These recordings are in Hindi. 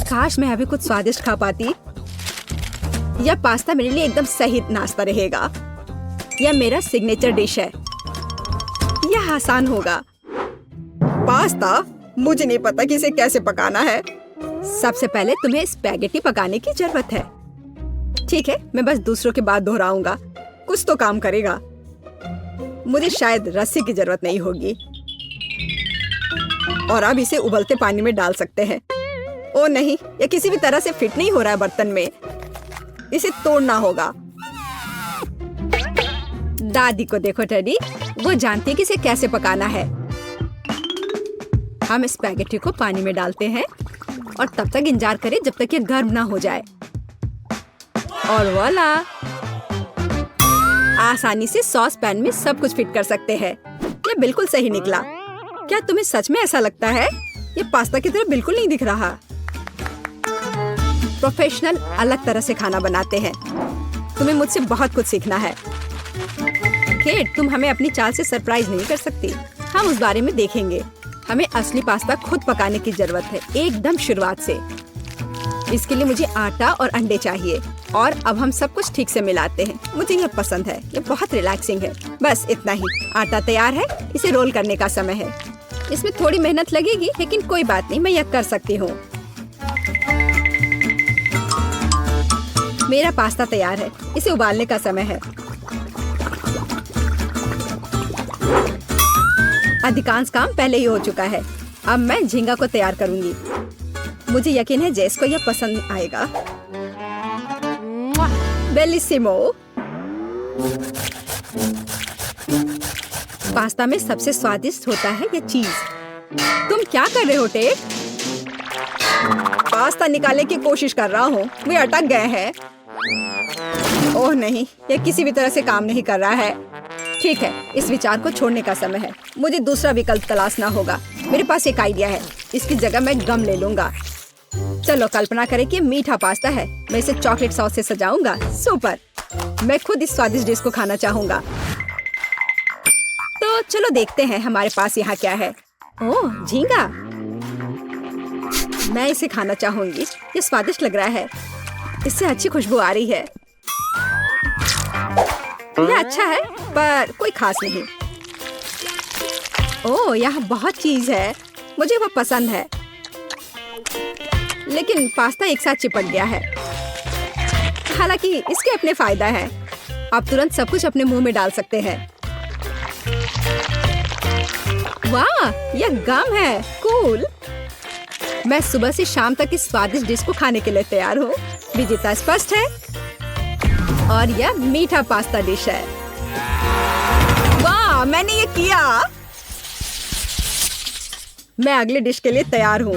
काश मैं अभी कुछ स्वादिष्ट खा पाती। यह पास्ता मेरे लिए एकदम सही नाश्ता रहेगा। यह मेरा सिग्नेचर डिश है। यह आसान होगा। पास्ता? मुझे नहीं पता कि इसे कैसे पकाना है। सबसे पहले तुम्हें स्पैगेटी पकाने की जरूरत है। ठीक है, मैं बस दूसरों की बात दोहराऊंगा। कुछ तो काम करेगा। मुझे शायद रस्सी की जरूरत नहीं होगी। और अब इसे उबलते पानी में डाल सकते हैं। ओ नहीं, यह किसी भी तरह से फिट नहीं हो रहा है बर्तन में। इसे तोड़ना होगा। दादी को देखो टेडी, वो जानती है कि इसे कैसे पकाना है। हम स्पैगेटी को पानी में डालते हैं और तब तक इंतजार करें जब तक ये गर्म ना हो जाए। और वाला, आसानी से सॉस पैन में सब कुछ फिट कर सकते हैं। ये बिल्कुल सही निकला। क्या तुम्हें सच में ऐसा लगता है? ये पास्ता की तरह बिल्कुल नहीं दिख रहा। प्रोफेशनल अलग तरह से खाना बनाते हैं। तुम्हें मुझसे बहुत कुछ सीखना है। केट, तुम हमें अपनी चाल से सरप्राइज नहीं कर सकती। हम उस बारे में देखेंगे। हमें असली पास्ता खुद पकाने की जरूरत है, एकदम शुरुआत से। इसके लिए मुझे आटा और अंडे चाहिए। और अब हम सब कुछ ठीक से मिलाते हैं। मुझे ये पसंद है। ये बहुत रिलैक्सिंग है। बस इतना ही। आटा तैयार है। इसे रोल करने का समय है। इसमें थोड़ी मेहनत लगेगी, लेकिन कोई बात नहीं, मैं यह कर सकती हूँ। मेरा पास्ता तैयार है। इसे उबालने का समय है। अधिकांश काम पहले ही हो चुका है। अब मैं झींगा को तैयार करूंगी। मुझे यकीन है जेस को यह पसंद आएगा। बेलिसिमो। पास्ता में सबसे स्वादिष्ट होता है यह चीज। तुम क्या कर रहे हो टेट? पास्ता निकालने की कोशिश कर रहा हूँ। वे अटक गए हैं। ओह नहीं, यह किसी भी तरह से काम नहीं कर रहा है। ठीक है, इस विचार को छोड़ने का समय है। मुझे दूसरा विकल्प तलाशना होगा। मेरे पास एक आइडिया है। इसकी जगह मैं गम ले लूंगा। चलो कल्पना करें कि मीठा पास्ता है। मैं इसे चॉकलेट सॉस से सजाऊंगा। सुपर। मैं खुद इस स्वादिष्ट डिश को खाना चाहूंगा। तो चलो देखते हैं हमारे पास यहाँ क्या है। ओह, झींगा। मैं इसे खाना चाहूंगी। ये स्वादिष्ट लग रहा है। इससे अच्छी खुशबू आ रही है। यह अच्छा है, पर कोई खास नहीं। ओह, यहाँ बहुत चीज है। मुझे वो पसंद है। लेकिन पास्ता एक साथ चिपक गया है। हालांकि इसके अपने फायदा है। आप तुरंत सब कुछ अपने मुंह में डाल सकते हैं। वाह, यह गम है। कूल। मैं सुबह से शाम तक इस स्वादिष्ट डिश को खाने के लिए तैयार हूँ। विजेता स्पष्ट है। और यह मीठा पास्ता डिश है। वाह, मैंने ये किया। मैं अगली डिश के लिए तैयार हूँ।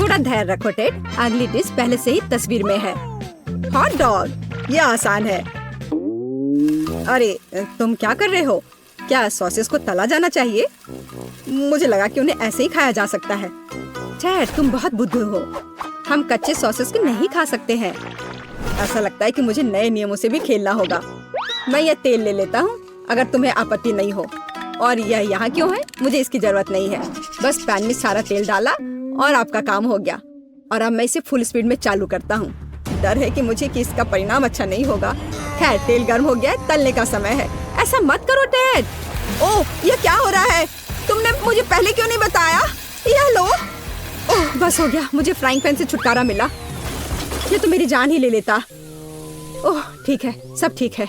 थोड़ा धैर्य रखो टेड। अगली डिश पहले से ही तस्वीर में है। Hot dog. यह आसान है। अरे, तुम क्या कर रहे हो? क्या सॉसेस को तला जाना चाहिए? मुझे लगा कि उन्हें ऐसे ही खाया जा सकता है। टेड, तुम बहुत बुद्धू हो। हम कच्चे सॉसेस को नहीं खा सकते हैं। ऐसा लगता है कि मुझे नए नियमों से भी खेलना होगा। मैं यह तेल ले लेता हूँ, अगर तुम्हें आपत्ति नहीं हो। और यह यहाँ क्यों है? मुझे इसकी जरूरत नहीं है। बस पैन में सारा तेल डाला और आपका काम हो गया। और अब मैं इसे फुल स्पीड में चालू करता हूँ। डर है कि मुझे कि इसका परिणाम अच्छा नहीं होगा। खैर, तेल गर्म हो गया है। तलने का समय है। ऐसा मत करो टेड। ओह, यह क्या हो रहा है? तुमने मुझे पहले क्यों नहीं बताया? यह लो। ओह, बस हो गया। मुझे फ्राइंग पैन से छुटकारा मिला। ये तो मेरी जान ही ले लेता। ओह, ठीक है, सब ठीक है।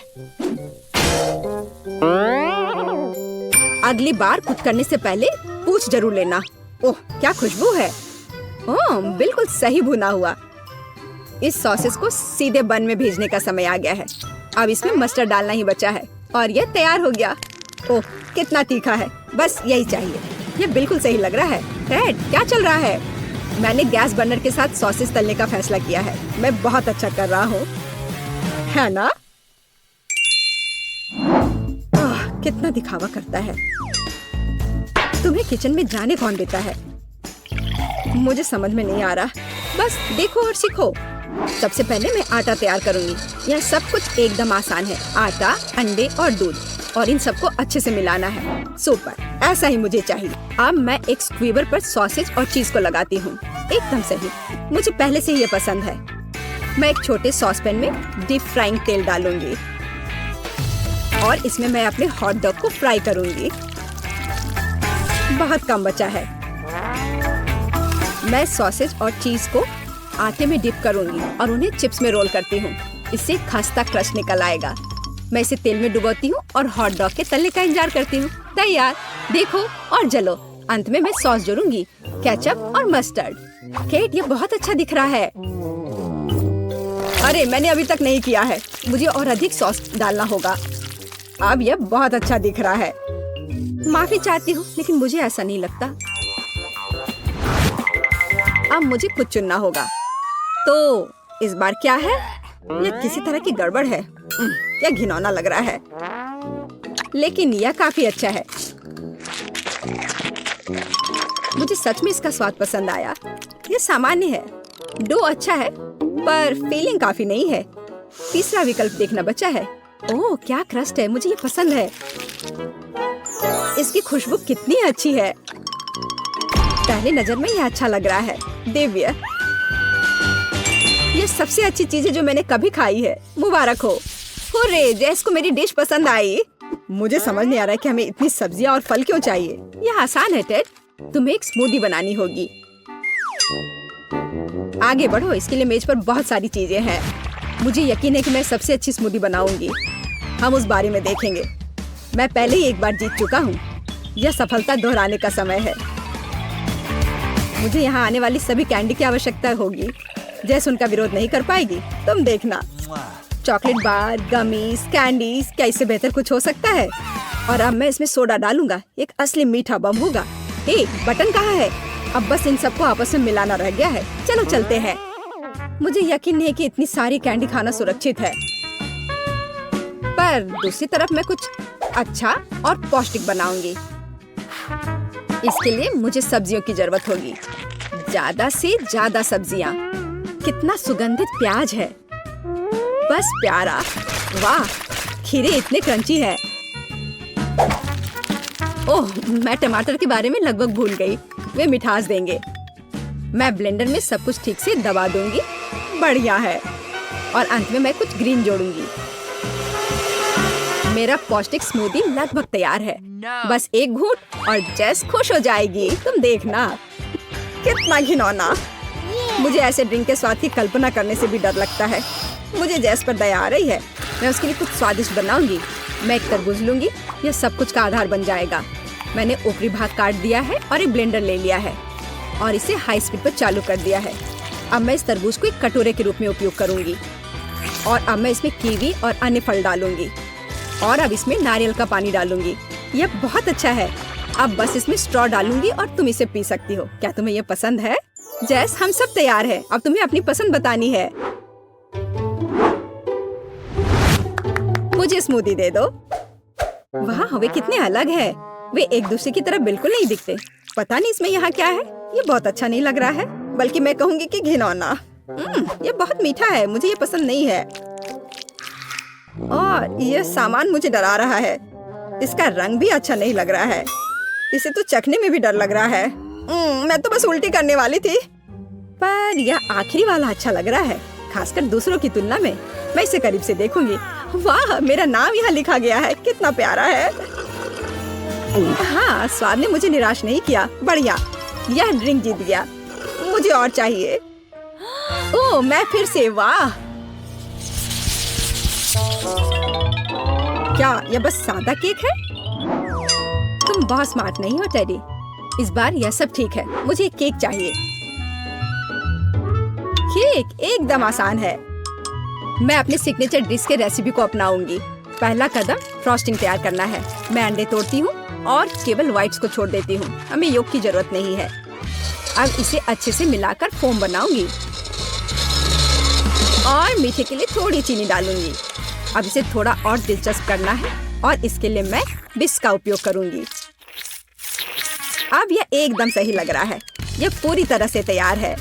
अगली बार कुछ करने से पहले पूछ जरूर लेना। ओह, क्या खुशबू है। ओह, बिल्कुल सही भुना हुआ। इस सॉसेस को सीधे बन में भेजने का समय आ गया है। अब इसमें मस्टर्ड डालना ही बचा है और यह तैयार हो गया। ओह, कितना तीखा है। बस यही चाहिए। यह बिल्कुल सही लग रहा है। टेड, क्या चल रहा है? मैंने गैस बर्नर के साथ सॉसेस तलने का फैसला किया है। मैं बहुत अच्छा कर रहा हूँ, है ना? कितना दिखावा करता है। तुम्हें किचन में जाने कौन देता है? मुझे समझ में नहीं आ रहा। बस देखो और सीखो। सबसे पहले मैं आटा तैयार करूंगी। यह सब कुछ एकदम आसान है। आटा, अंडे और दूध, और इन सबको अच्छे से मिलाना है। सुपर, ऐसा ही मुझे चाहिए। अब मैं एक स्क्वीवर पर सॉसेज और चीज को लगाती हूँ। एकदम सही। मुझे पहले से ही ये पसंद है। मैं एक छोटे सॉसपैन में डीप फ्राइंग तेल डालूंगी और इसमें मैं अपने हॉट डॉग को फ्राई करूंगी। बहुत कम बचा है। मैं सॉसेज और चीज को आटे में डिप करूंगी और उन्हें चिप्स में रोल करती हूँ। इससे खस्ता क्रश निकल आएगा। मैं इसे तेल में डुबोती हूँ और हॉट डॉग के तलने का इंतजार करती हूँ। तैयार, देखो और जलो। अंत में मैं सॉस जोड़ूंगी, केचप और मस्टर्ड। केट, ये बहुत अच्छा दिख रहा है। अरे, मैंने अभी तक नहीं किया है। मुझे और अधिक सॉस डालना होगा। अब यह बहुत अच्छा दिख रहा है। माफी चाहती हूँ, लेकिन मुझे ऐसा नहीं लगता। अब मुझे खुद चुनना होगा। तो इस बार क्या है? यह किसी तरह की गड़बड़ है। यह घिनौना लग रहा है, लेकिन यह काफी अच्छा है। मुझे सच में इसका स्वाद पसंद आया। यह सामान्य है। डो अच्छा है, पर फीलिंग काफी नहीं है। तीसरा विकल्प देखना बचा है। ओह, क्या क्रस्ट है। मुझे ये पसंद है। इसकी खुशबू कितनी अच्छी है। पहली नजर में यह अच्छा लग रहा है। दिव्य, ये सबसे अच्छी चीज है जो मैंने कभी खाई है। मुबारक हो। हुर्रे, जैस को मेरी डिश पसंद आई। मुझे समझ नहीं आ रहा है कि हमें इतनी सब्जियां और फल क्यों चाहिए। यह आसान है टेड। तुम्हें एक स्मूदी बनानी होगी। आगे बढ़ो। इसके लिए मेज पर बहुत सारी चीजें हैं। मुझे यकीन है कि मैं सबसे अच्छी स्मूदी बनाऊंगी। हम उस बारे में देखेंगे। मैं पहले ही एक बार जीत चुका हूँ। यह सफलता दोहराने का समय है। मुझे यहाँ आने वाली सभी कैंडी की आवश्यकता होगी। जैस उनका विरोध नहीं कर पाएगी। तुम देखना। चॉकलेट बार, गमीज, कैंडीज, क्या इससे बेहतर कुछ हो सकता है? और अब मैं इसमें सोडा डालूंगा। एक असली मीठा बम होगा। हे, बटन कहाँ है? अब बस इन सबको आपस में मिलाना रह गया है। चलो चलते हैं। मुझे यकीन नहीं कि इतनी सारी कैंडी खाना सुरक्षित है, पर दूसरी तरफ मैं कुछ अच्छा और पौष्टिक बनाऊंगी। इसके लिए मुझे सब्जियों की जरूरत होगी। ज्यादा से ज्यादा सब्जियाँ। कितना सुगंधित प्याज है। बस प्यारा। वाह, खीरे इतने क्रंची है। ओह, मैं टमाटर के बारे में लगभग भूल गई। वे मिठास देंगे। मैं ब्लेंडर में सब कुछ ठीक से दबा दूंगी। बढ़िया है। और अंत में मैं कुछ ग्रीन जोड़ूंगी। मेरा पौष्टिक स्मूदी लगभग तैयार है। बस एक घूंट और जैस खुश हो जाएगी। तुम देखना। कितना घिनौना। मुझे ऐसे ड्रिंक के स्वाद की कल्पना करने से भी डर लगता है। मुझे जैस पर दया आ रही है। मैं उसके लिए कुछ स्वादिष्ट बनाऊंगी। मैं एक तरबूज लूंगी। यह सब कुछ का आधार बन जाएगा। मैंने ऊपरी भाग काट दिया है और एक ब्लेंडर ले लिया है और इसे हाई स्पीड पर चालू कर दिया है। अब मैं इस तरबूज को एक कटोरे के रूप में उपयोग करूंगी। और अब मैं इसमें कीवी और अन्य फल डालूंगी। और अब इसमें नारियल का पानी डालूंगी। यह बहुत अच्छा है। अब बस इसमें स्ट्रॉ डालूंगी और तुम इसे पी सकती हो। क्या तुम्हें यह पसंद है? जैस, हम सब तैयार हैं। अब तुम्हें अपनी पसंद बतानी है। मुझे स्मूदी दे दो। वाह, वे कितने अलग है। वे एक दूसरे की तरह बिल्कुल नहीं दिखते। पता नहीं इसमें यहाँ क्या है। ये बहुत अच्छा नहीं लग रहा है, बल्कि मैं कहूँगी कि घिनौना। ये बहुत मीठा है। मुझे ये पसंद नहीं है। और यह सामान मुझे डरा रहा है। इसका रंग भी अच्छा नहीं लग रहा है। इसे तो चखने में भी डर लग रहा है। मैं तो बस उल्टी करने वाली थी। पर यह आखिरी वाला अच्छा लग रहा है, खासकर दूसरों की तुलना में। मैं इसे करीब से देखूंगी। वाह, मेरा नाम यहाँ लिखा गया है। कितना प्यारा है। हाँ, स्वाद ने मुझे निराश नहीं किया। बढ़िया, यह ड्रिंक जीत गया। मुझे और चाहिए। ओह, मैं फिर से। वाह, क्या यह बस सादा केक है? तुम बहुत स्मार्ट नहीं हो टेडी। इस बार यह सब ठीक है। मुझे केक चाहिए। केक एकदम आसान है। मैं अपने सिग्नेचर डिश के रेसिपी को अपनाऊंगी। पहला कदम फ्रॉस्टिंग तैयार करना है। मैं अंडे तोड़ती हूँ और केवल व्हाइट्स को छोड़ देती हूँ। हमें योग की जरूरत नहीं है। अब इसे अच्छे से मिलाकर फोम बनाऊंगी और मीठे के लिए थोड़ी चीनी डालूंगी। अब इसे थोड़ा और दिलचस्प करना है और इसके लिए मैं बिस्क का उपयोग करूंगी। अब यह एकदम सही लग रहा है। यह पूरी तरह से तैयार है।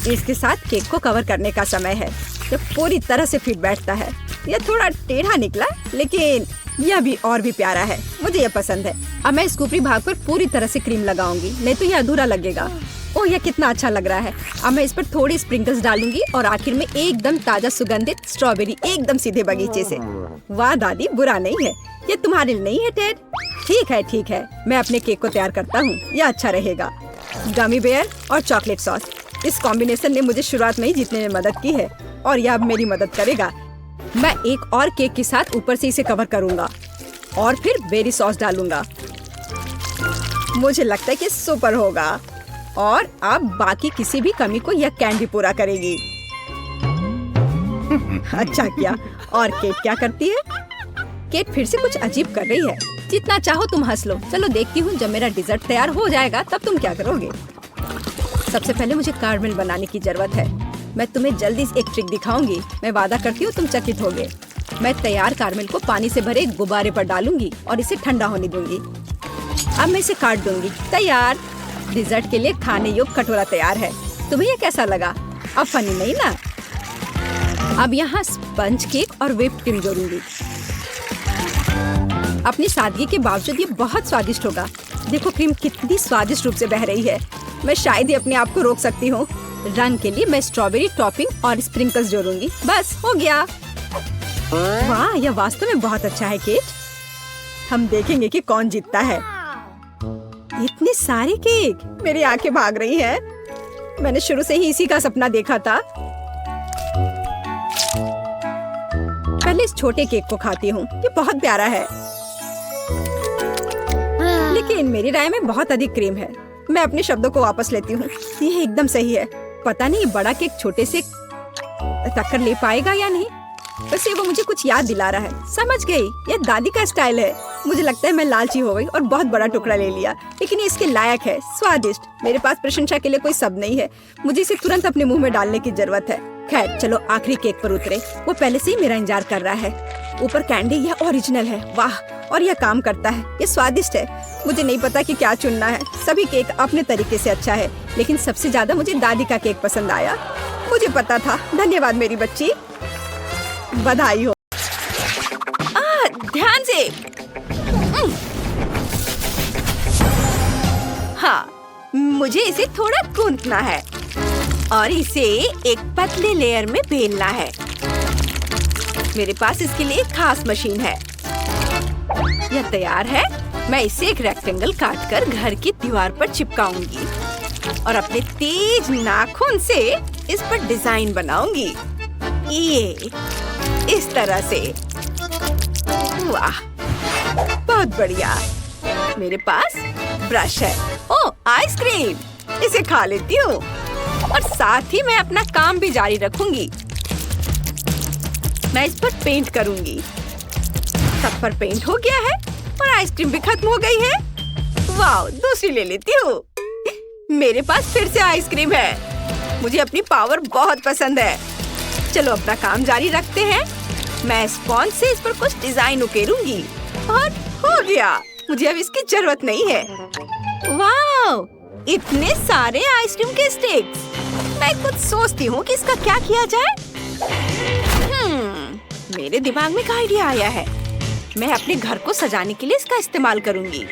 इसके साथ केक को कवर करने का समय है। यह पूरी तरह से फिट बैठता है। यह थोड़ा टेढ़ा निकला, लेकिन यह भी और भी प्यारा है। मुझे यह पसंद है। अब मैं इस ऊपरी भाग पर पूरी तरह से क्रीम लगाऊंगी, नहीं तो यह अधूरा लगेगा। ओह, यह कितना अच्छा लग रहा है। अब मैं इस पर थोड़ी स्प्रिंकल्स डालूंगी और आखिर में एकदम ताजा सुगंधित स्ट्रॉबेरी, एकदम सीधे बगीचे से। वाह दादी, बुरा नहीं है। ये तुम्हारे लिए नहीं है टेड। ठीक है, मैं अपने केक को तैयार करता हूँ। यह अच्छा रहेगा। गमी बेयर और चॉकलेट सॉस, इस कॉम्बिनेशन ने मुझे शुरुआत में ही जीतने में मदद की है और यह अब मेरी मदद करेगा। मैं एक और केक के साथ ऊपर से इसे कवर करूंगा और फिर बेरी सॉस डालूंगा। मुझे लगता है कि सुपर होगा और अब बाकी किसी भी कमी को यह कैंडी पूरा करेगी। अच्छा किया। और केट क्या करती है? केट फिर से कुछ अजीब कर रही है। जितना चाहो तुम हंस लो। चलो देखती हूँ, जब मेरा डिजर्ट तैयार हो जाएगा तब तुम क्या करोगे। सबसे पहले मुझे कारमेल बनाने की जरूरत है। मैं तुम्हें जल्दी एक ट्रिक दिखाऊंगी। मैं वादा करती हूँ तुम चकित होगे। मैं तैयार कारमेल को पानी से भरे गुब्बारे पर डालूंगी और इसे ठंडा होने दूंगी। अब मैं इसे काट दूंगी। तैयार। डिजर्ट के लिए खाने योग्य कटोरा तैयार है। तुम्हें ये कैसा लगा? अब फनी नहीं ना? अब यहाँ स्पंज केक और व्हिप्ड क्रीम जोड़ूंगी। अपनी सादगी के बावजूद ये बहुत स्वादिष्ट होगा। देखो क्रीम कितनी स्वादिष्ट रूप से बह रही है। मैं शायद ही अपने आप को रोक सकती हूँ। रंग के लिए मैं स्ट्रॉबेरी टॉपिंग और स्प्रिंकल्स जोड़ूंगी। बस हो गया। वाह, यह वास्तव में बहुत अच्छा है केट। हम देखेंगे कि कौन जीतता है। इतने सारे केक, मेरी आंखें भाग रही हैं। मैंने शुरू से ही इसी का सपना देखा था। पहले इस छोटे केक को खाती हूँ। ये बहुत प्यारा है, लेकिन मेरी राय में बहुत अधिक क्रीम है। मैं अपने शब्दों को वापस लेती हूँ। ये एकदम सही है। पता नहीं बड़ा केक छोटे से टक्कर ले पाएगा या नहीं। वैसे वो मुझे कुछ याद दिला रहा है। समझ गई, ये दादी का स्टाइल है। मुझे लगता है मैं लालची हो गई और बहुत बड़ा टुकड़ा ले लिया, लेकिन ये इसके लायक है। स्वादिष्ट। मेरे पास प्रशंसा के लिए कोई शब्द नहीं है। मुझे इसे तुरंत अपने मुंह में डालने की जरूरत है। खैर चलो आखिरी केक पर उतरे। वो पहले से ही मेरा इंतजार कर रहा है। ऊपर कैंडी, यह ओरिजिनल है। वाह, और यह काम करता है। ये स्वादिष्ट है। मुझे नहीं पता कि क्या चुनना है। सभी केक अपने तरीके से अच्छा है, लेकिन सबसे ज्यादा मुझे दादी का केक पसंद आया। मुझे पता था। धन्यवाद मेरी बच्ची। बधाई हो। ध्यान से। हाँ, मुझे इसे थोड़ा गूंथना है और इसे एक पतले लेयर में बेलना है। मेरे पास इसके लिए एक खास मशीन है। यह तैयार है। मैं इसे एक रेक्टेंगल काटकर घर की दीवार पर चिपकाऊंगी और अपने तेज नाखून से इस पर डिजाइन बनाऊंगी। ये इस तरह से। वाह, बहुत बढ़िया। मेरे पास ब्रश है। ओह, आइसक्रीम। इसे खा लेती हूँ और साथ ही मैं अपना काम भी जारी रखूंगी। मैं इस पर पेंट करूंगी। सब पर पेंट हो गया है और आइसक्रीम भी खत्म हो गई है। वाह, दूसरी ले लेती हूँ। मेरे पास फिर से आइसक्रीम है। मुझे अपनी पावर बहुत पसंद है। चलो अपना काम जारी रखते हैं। मैं स्पॉन्ज से इस पर कुछ डिजाइन उकेरूंगी और हो गया। मुझे अब इसकी जरूरत नहीं है। वाह, इतने सारे आइसक्रीम के स्टिक्स। मैं कुछ सोचती हूँ कि इसका क्या किया जाए। मेरे दिमाग में एक आइडिया आया है। मैं अपने घर को सजाने के लिए इसका इस्तेमाल करूंगी।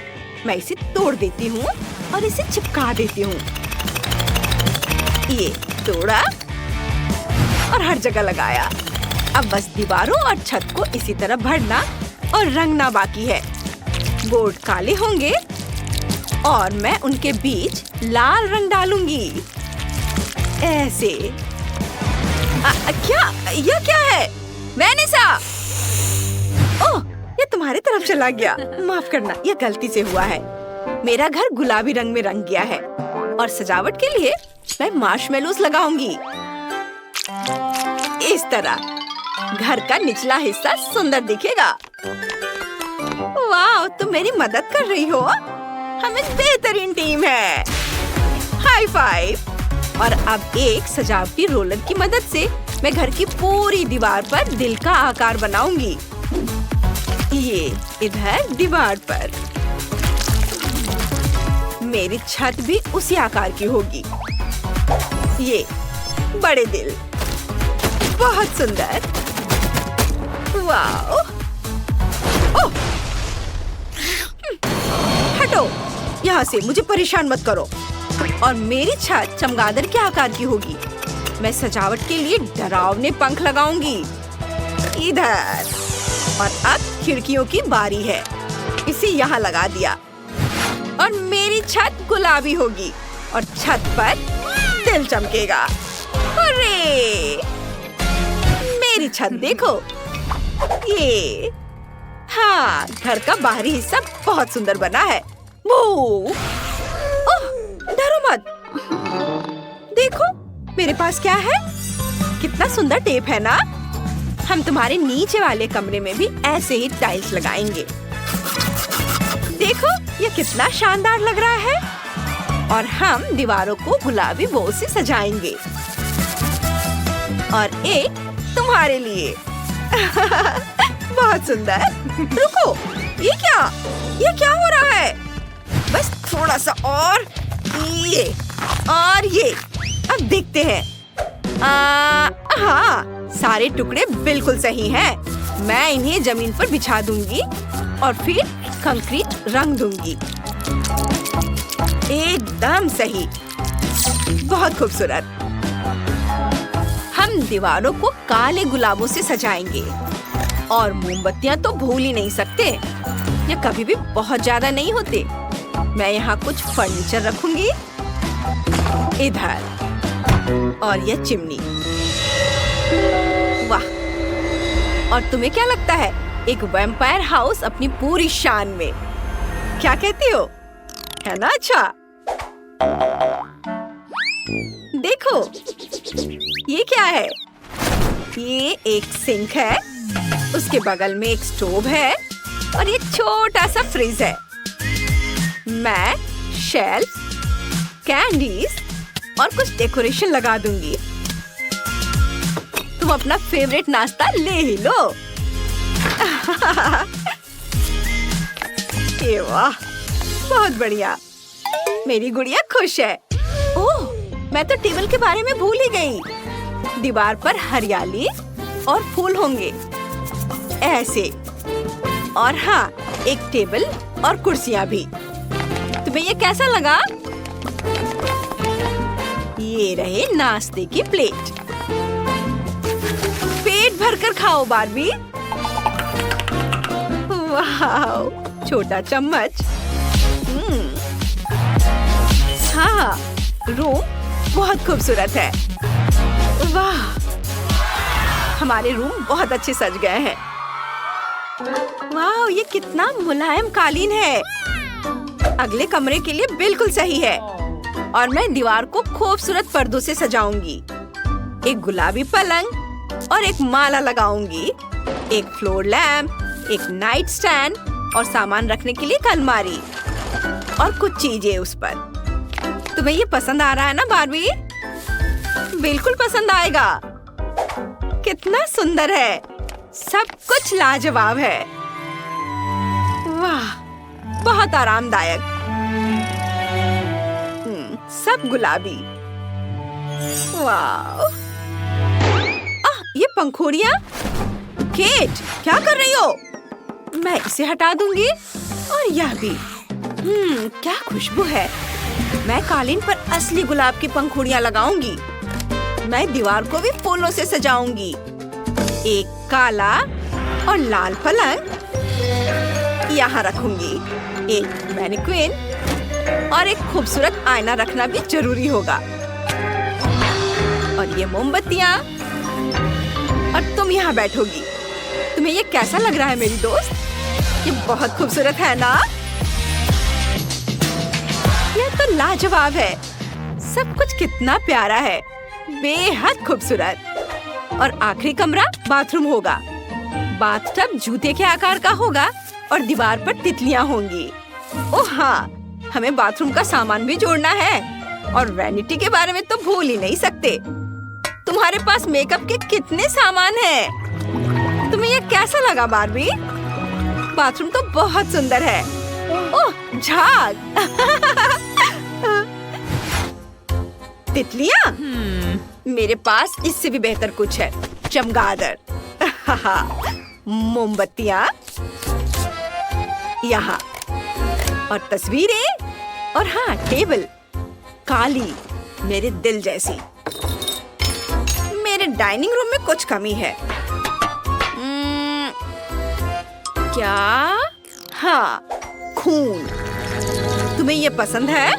मैं इसे तोड़ देती हूँ और इसे चिपका देती हूँ। ये तोड़ा और हर जगह लगाया। अब बस दीवारों और छत को इसी तरह भरना और रंगना बाकी है। बोर्ड काले होंगे और मैं उनके बीच लाल रंग डालूंगी। ऐसे। क्या? यह क्या है? वैनिसा! ओह, ये तुम्हारी तरफ चला गया। माफ करना, यह गलती से हुआ है। मेरा घर गुलाबी रंग में रंग गया है और सजावट के लिए मैं मार्शमेलोस लगाऊंगी। इस तरह घर का निचला हिस्सा सुंदर दिखेगा। वाह, तुम मेरी मदद कर रही हो। हम एक बेहतरीन टीम है। High five. और अब एक सजावटी रोलर की मदद से मैं घर की पूरी दीवार पर दिल का आकार बनाऊंगी। ये इधर दीवार पर। मेरी छत भी उसी आकार की होगी। ये बड़े दिल। बहुत सुंदर। वाह। ओह, हटो यहाँ से। मुझे परेशान मत करो। और मेरी छत चमगादड़ के आकार की होगी। मैं सजावट के लिए डरावने पंख लगाऊंगी। इधर। और अब खिड़कियों की बारी है। इसे यहाँ लगा दिया। और मेरी छत गुलाबी होगी और छत पर दिल चमकेगा। अरे! मेरी छत देखो। ये हाँ, घर का बाहरी हिस्सा बहुत सुंदर बना है। ओह, डरो मत। देखो मेरे पास क्या है। कितना सुंदर टेप है ना। हम तुम्हारे नीचे वाले कमरे में भी ऐसे ही टाइल्स लगाएंगे। देखो ये कितना शानदार लग रहा है। और हम दीवारों को गुलाबी बो से सजाएंगे। और एक तुम्हारे लिए। बहुत सुंदर। रुको, ये क्या हो रहा है? बस थोड़ा सा और ये अब देखते हैं। हाँ, सारे टुकड़े बिल्कुल सही हैं। मैं इन्हें जमीन पर बिछा दूंगी और फिर कंक्रीट रंग दूंगी। एकदम सही। बहुत खूबसूरत। हम दीवारों को काले गुलाबों से सजाएंगे। और मोमबत्तियां तो भूल ही नहीं सकते। ये कभी भी बहुत ज्यादा नहीं होते। मैं यहाँ कुछ फर्नीचर रखूंगी। इधर। और ये चिमनी। वाह! और तुम्हें क्या लगता है? एक वैम्पायर हाउस अपनी पूरी शान में। क्या कहती हो? है ना अच्छा? देखो, ये क्या है? ये एक सिंक है। उसके बगल में एक स्टोव है और एक छोटा सा फ्रिज है। मैं शेल्फ, कैंडीज और कुछ डेकोरेशन लगा दूंगी। तुम अपना फेवरेट नाश्ता ले ही लो। ये वाह, बहुत बढ़िया। मेरी गुड़िया खुश है। ओह, मैं तो टेबल के बारे में भूल ही गई। दीवार पर हरियाली और फूल होंगे ऐसे। और हाँ, एक टेबल और कुर्सियाँ भी। तुम्हें ये कैसा लगा? ये रहे नाश्ते की प्लेट। पेट भरकर खाओ बार्बी। वाह, छोटा चम्मच। हाँ, रूम बहुत खूबसूरत है। वाह, हमारे रूम बहुत अच्छे सज गए हैं। वाह, ये कितना मुलायम कालीन है। अगले कमरे के लिए बिल्कुल सही है। और मैं दीवार को खूबसूरत पर्दों से सजाऊंगी। एक गुलाबी पलंग और एक माला लगाऊंगी। एक फ्लोर लैम्प, एक नाइट स्टैंड और सामान रखने के लिए एक अलमारी और कुछ चीजें उस पर। तुम्हें ये पसंद आ रहा है ना बार्बी? बिल्कुल पसंद आएगा। कितना सुंदर है। सब कुछ लाजवाब है। वाह, बहुत आरामदायक। सब गुलाबी। वाह! ये पंखुड़ियाँ। केट, क्या कर रही हो? मैं इसे हटा दूंगी और यह भी। क्या खुशबू है। मैं कालीन पर असली गुलाब की पंखुड़ियाँ लगाऊंगी। मैं दीवार को भी फूलों से सजाऊंगी। एक काला और लाल पलंग यहाँ रखूंगी। एक मैनिक्विन और एक खूबसूरत आईना रखना भी जरूरी होगा। और ये मोमबत्तियाँ। और तुम यहाँ बैठोगी। तुम्हें ये कैसा लग रहा है मेरी दोस्त? ये बहुत खूबसूरत है ना? यह तो लाजवाब है। सब कुछ कितना प्यारा है। बेहद खूबसूरत। और आखिरी कमरा बाथरूम होगा। बाथटब जूते के आकार का होगा और दीवार पर तितलियाँ होंगी। ओह हाँ, हमें बाथरूम का सामान भी जोड़ना है। और वैनिटी के बारे में तो भूल ही नहीं सकते। तुम्हारे पास मेकअप के कितने सामान हैं? तुम्हें ये कैसा लगा बार्बी? बाथरूम तो बहुत सुंदर है। ओह, झाग। तितलियाँ? मेरे पास इससे भी बेहतर कुछ है। चमगादड़। मोमबत्तियाँ यहाँ। और तस्वीरें। और हाँ, टेबल। काली, मेरे दिल जैसी। मेरे डाइनिंग रूम में कुछ कमी है। क्या? हाँ, खून। तुम्हें ये पसंद है?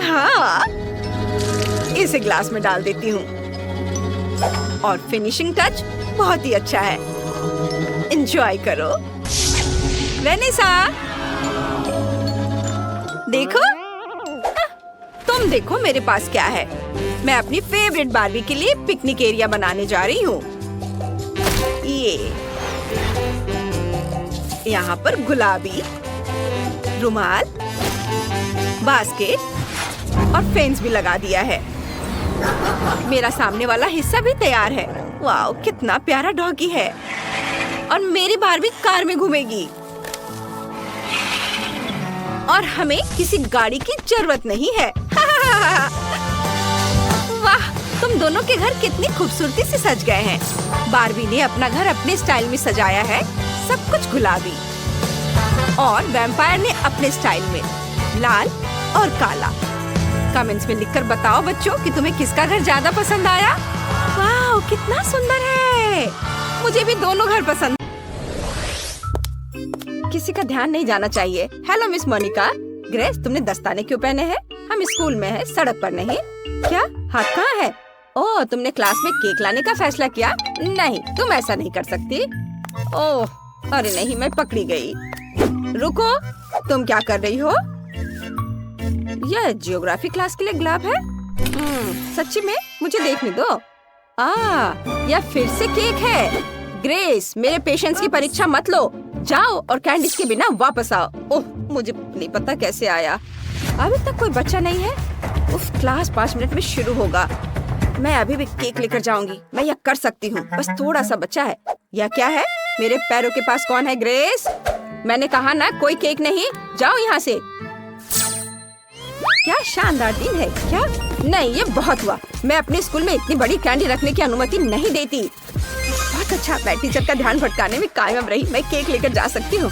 हाँ, इसे ग्लास में डाल देती हूँ। और फिनिशिंग टच बहुत ही अच्छा है। एंजॉय करो। वेनिसा, देखो। तुम देखो मेरे पास क्या है। मैं अपनी फेवरेट बारबी के लिए पिकनिक एरिया बनाने जा रही हूँ। ये यहाँ पर गुलाबी रुमाल, बास्केट और फेंस भी लगा दिया है। मेरा सामने वाला हिस्सा भी तैयार है। वाओ, कितना प्यारा डॉगी है। और मेरी बारबी कार में घूमेगी। और हमें किसी गाड़ी की जरूरत नहीं है। वाह, तुम दोनों के घर कितनी खूबसूरती से सज गए हैं। बारबी ने अपना घर अपने स्टाइल में सजाया है, सब कुछ गुलाबी। और वैम्पायर ने अपने स्टाइल में लाल और काला। कमेंट्स में लिखकर बताओ बच्चों कि तुम्हें किसका घर ज्यादा पसंद आया। वाह, कितना सुंदर है। मुझे भी दोनों घर पसंद। किसी का ध्यान नहीं जाना चाहिए। Hello miss Monika. ग्रेस, तुमने दस्ताने क्यों पहने हैं? हम स्कूल में हैं, सड़क पर नहीं। क्या? हाथ कहाँ है? ओह, तुमने क्लास में केक लाने का फैसला किया? नहीं, तुम ऐसा नहीं कर सकती। ओह, अरे नहीं, मैं पकड़ी गई। रुको, तुम क्या कर रही हो? यह जियोग्राफी क्लास के लिए गुलाब है। सच्ची में? मुझे देखने दो। यह फिर से केक है। ग्रेस, मेरे पेशेंस की परीक्षा मत लो। जाओ और कैंडीज के बिना वापस आओ। ओह, मुझे नहीं पता कैसे आया। अभी तक कोई बच्चा नहीं है। उफ, क्लास 5 मिनट में शुरू होगा। मैं अभी भी केक लेकर जाऊंगी। मैं यह कर सकती हूँ। बस थोड़ा सा बच्चा है। यह क्या है? मेरे पैरों के पास कौन है? ग्रेस, मैंने कहा ना, कोई केक नहीं। जाओ यहाँ से। क्या शानदार दिन है। क्या? नहीं, ये बहुत हुआ। मैं अपने स्कूल में इतनी बड़ी कैंडी रखने की अनुमति नहीं देती। बहुत अच्छा, मैं टीचर का ध्यान भटकाने में कामयाब रही। मैं केक लेकर जा सकती हूँ।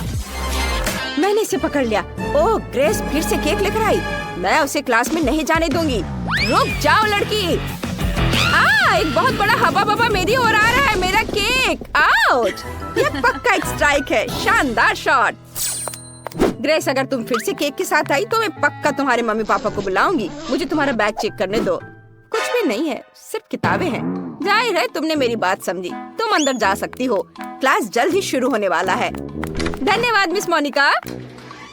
मैंने इसे पकड़ लिया। ओह, ग्रेस फिर से केक लेकर आई। मैं उसे क्लास में नहीं जाने दूंगी। रुक जाओ लड़की। एक बहुत बड़ा हवा बवा मेरी ओर आ रहा है। मेरा केक। आउच! यह पक्का एक स्ट्राइक है। शानदार शॉट। ग्रेस, अगर तुम फिर से केक के साथ आई तो मैं पक्का तुम्हारे मम्मी पापा को बुलाऊंगी। मुझे तुम्हारा बैग चेक करने दो। कुछ भी नहीं है, सिर्फ किताबें हैं। जाहिर है तुमने मेरी बात समझी। तुम अंदर जा सकती हो। क्लास जल्द ही शुरू होने वाला है। धन्यवाद मिस मोनिका।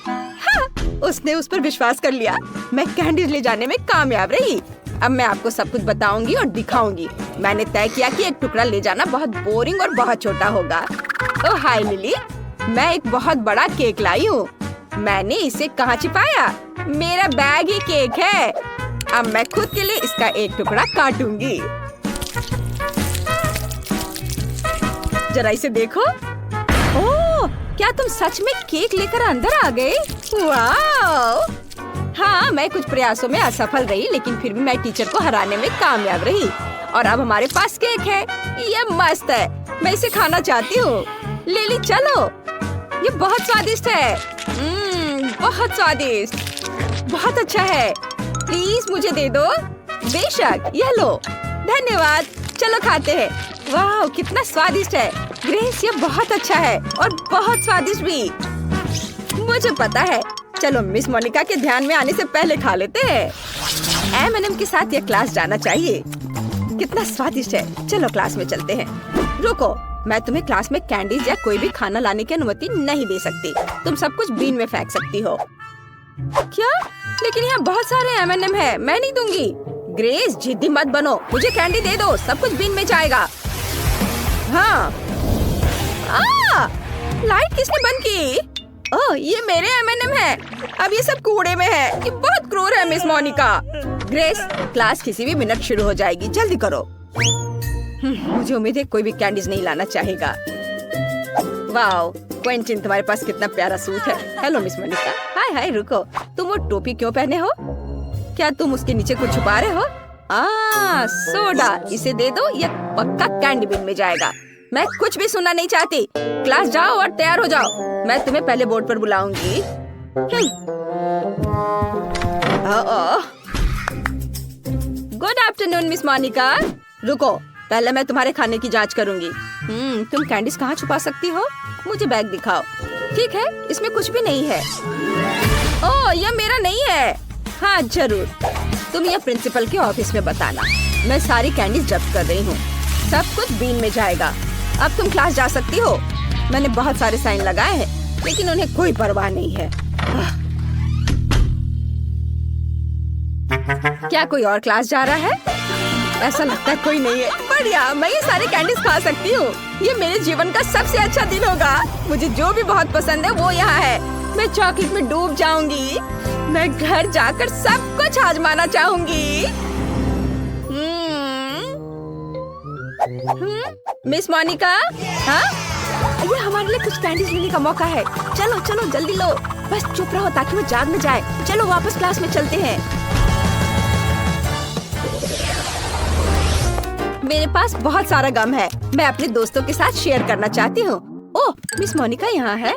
हाँ, उसने उस पर विश्वास कर लिया। मैं कैंडीज ले जाने में कामयाब रही। अब मैं आपको सब कुछ बताऊंगी और दिखाऊंगी। मैंने तय किया कि एक टुकड़ा ले जाना बहुत बोरिंग और बहुत छोटा होगा। ओह हाय लिली, मैं एक बहुत बड़ा केक लाई हूँ। मैंने इसे कहाँ छिपाया? मेरा बैग ही केक है। अब मैं खुद के लिए इसका एक टुकड़ा काटूंगी। जरा इसे देखो। ओह, क्या तुम सच में केक लेकर अंदर आ गए? वाह! हाँ, मैं कुछ प्रयासों में असफल रही, लेकिन फिर भी मैं टीचर को हराने में कामयाब रही। और अब हमारे पास केक है। ये मस्त है। मैं इसे खाना चाहती हूँ। लिली चलो। ये बहुत स्वादिष्ट है। बहुत स्वादिष्ट। बहुत अच्छा है। प्लीज मुझे दे दो। बेशक, यह लो। धन्यवाद। चलो खाते हैं। वाह, कितना स्वादिष्ट है। ग्रेस, ये बहुत अच्छा है और बहुत स्वादिष्ट भी। मुझे पता है। चलो मिस मोनिका के ध्यान में आने से पहले खा लेते हैं। M&M के साथ यह क्लास जाना चाहिए। कितना स्वादिष्ट है। चलो क्लास में चलते हैं। रुको, मैं तुम्हें क्लास में कैंडीज या कोई भी खाना लाने की अनुमति नहीं दे सकती। तुम सब कुछ बीन में फेंक सकती हो। क्या? लेकिन यहाँ बहुत सारे M&M है। मैं नहीं दूंगी। ग्रेस, जिद्दी मत बनो। मुझे कैंडी दे दो। सब कुछ बीन में जाएगा। हाँ। लाइट किसने बंद की? ओह, ये मेरे M&M है। अब ये सब कूड़े में है। ये बहुत क्रूर है मिस मोनिका। ग्रेस, क्लास किसी भी मिनट शुरू हो जाएगी। जल्दी करो। मुझे उम्मीद है कोई भी कैंडीज नहीं लाना चाहेगा। वाओ, क्विंटिन, तुम्हारे पास कितना प्यारा सूट है। Hello miss Monica. Hi hi, रुको। तुम वो टोपी क्यों पहने हो? क्या तुम उसके नीचे कुछ छुपा रहे हो? सोडा। इसे दे दो। यह पक्का कैंडी बिन में जाएगा। मैं कुछ भी सुनना नहीं चाहती। क्लास जाओ और तैयार हो जाओ। मैं तुम्हें पहले बोर्ड पर बुलाऊंगी। Good afternoon miss Monica. रुको, पहले मैं तुम्हारे खाने की जांच करूंगी। तुम कैंडीज कहाँ छुपा सकती हो? मुझे बैग दिखाओ। ठीक है, इसमें कुछ भी नहीं है। ओह, यह मेरा नहीं है। हाँ जरूर, तुम यह प्रिंसिपल के ऑफिस में बताना। मैं सारी कैंडीज जब्त कर रही हूँ। सब कुछ बीन में जाएगा। अब तुम क्लास जा सकती हो। मैंने बहुत सारे साइन लगाए हैं, लेकिन उन्हें कोई परवाह नहीं है। क्या कोई और क्लास जा रहा है? ऐसा लगता है कोई नहीं है। बढ़िया, मैं ये सारे कैंडीज खा सकती हूँ। ये मेरे जीवन का सबसे अच्छा दिन होगा। मुझे जो भी बहुत पसंद है वो यहाँ है। मैं चॉकलेट में डूब जाऊंगी। मैं घर जाकर सब कुछ आजमाना चाहूंगी। मिस मोनिका, हाँ? ये हमारे लिए कुछ कैंडीज लेने का मौका है। चलो चलो जल्दी लो। बस चुप रहो ताकि वो जाग न जाए। चलो वापस क्लास में चलते हैं। मेरे पास बहुत सारा गम है। मैं अपने दोस्तों के साथ शेयर करना चाहती हूँ। ओह, मिस मोनिका यहाँ है।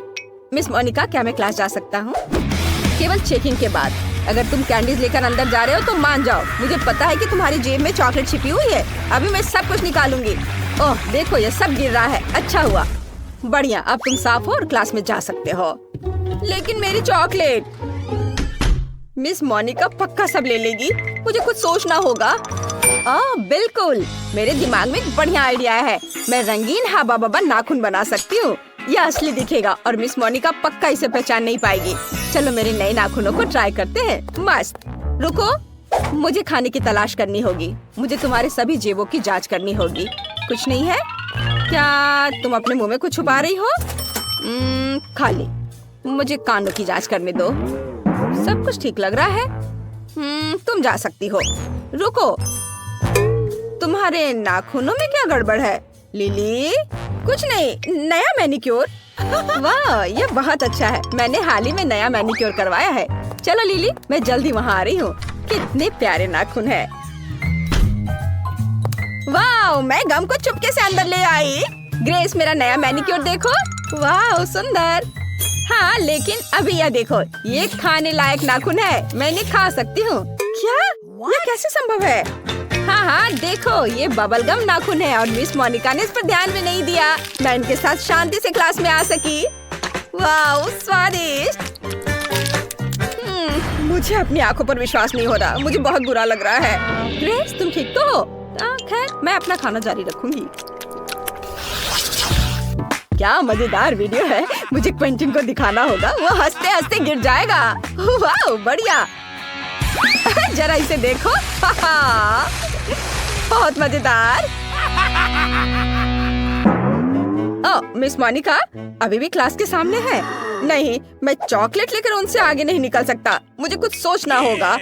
मिस मोनिका, क्या मैं क्लास जा सकता हूँ? केवल चेकिंग के बाद। अगर तुम कैंडीज लेकर अंदर जा रहे हो तो मान जाओ। मुझे पता है कि तुम्हारी जेब में चॉकलेट छिपी हुई है। अभी मैं सब कुछ निकालूंगी। ओह देखो, ये सब गिर रहा है। अच्छा हुआ। बढ़िया, अब तुम साफ हो और क्लास में जा सकते हो। लेकिन मेरी चॉकलेट। मिस मोनिका पक्का सब ले लेगी। मुझे कुछ सोचना होगा। बिल्कुल, मेरे दिमाग में एक बढ़िया आइडिया है। मैं रंगीन हाबा बाबा नाखून बना सकती हूँ। यह असली दिखेगा और मिस मोनिका पक्का इसे पहचान नहीं पाएगी। चलो मेरे नए नाखूनों को ट्राई करते हैं। मस्त। रुको, मुझे खाने की तलाश करनी होगी। मुझे तुम्हारे सभी जेबों की जांच करनी होगी। कुछ नहीं है क्या? तुम अपने मुंह में कुछ छुपा रही हो? खाली। मुझे कानों की जांच करने दो। सब कुछ ठीक लग रहा है। तुम जा सकती हो। रुको, तुम्हारे नाखूनों में क्या गड़बड़ है? लिली, कुछ नहीं, नया मैनिक्योर। वाह, ये बहुत अच्छा है। मैंने हाल ही में नया मैनिक्योर करवाया है। चलो लिली, मैं जल्दी वहाँ आ रही हूँ। कितने प्यारे नाखून है। वाह, मैं गम को चुपके से अंदर ले आई। ग्रेस, मेरा नया मैनिक्योर देखो। वाह सुंदर। हाँ, लेकिन अभी यह देखो, ये खाने लायक नाखून है। मैं इन्हें खा सकती हूँ। क्या? यह कैसे संभव है? हाँ, देखो, ये बबल गम नाखून है और मिस मोनिका ने इस पर ध्यान भी नहीं दिया। मैं इनके साथ शांति से क्लास में आ सकी। वाह, स्वादिष्ट। मुझे अपनी आंखों पर विश्वास नहीं हो रहा। मुझे बहुत बुरा लग रहा है। ग्रेस, तुम ठीक तो हो? खैर, मैं अपना खाना जारी रखूंगी। क्या मजेदार वीडियो है। मुझे क्विंटन को दिखाना होगा। वो हंसते हंसते गिर जाएगा। वाह, बढ़िया। जरा इसे देखो। बहुत मजेदार। मिस मोनिका अभी भी क्लास के सामने है। नहीं, मैं चॉकलेट लेकर उनसे आगे नहीं निकल सकता। मुझे कुछ सोचना होगा।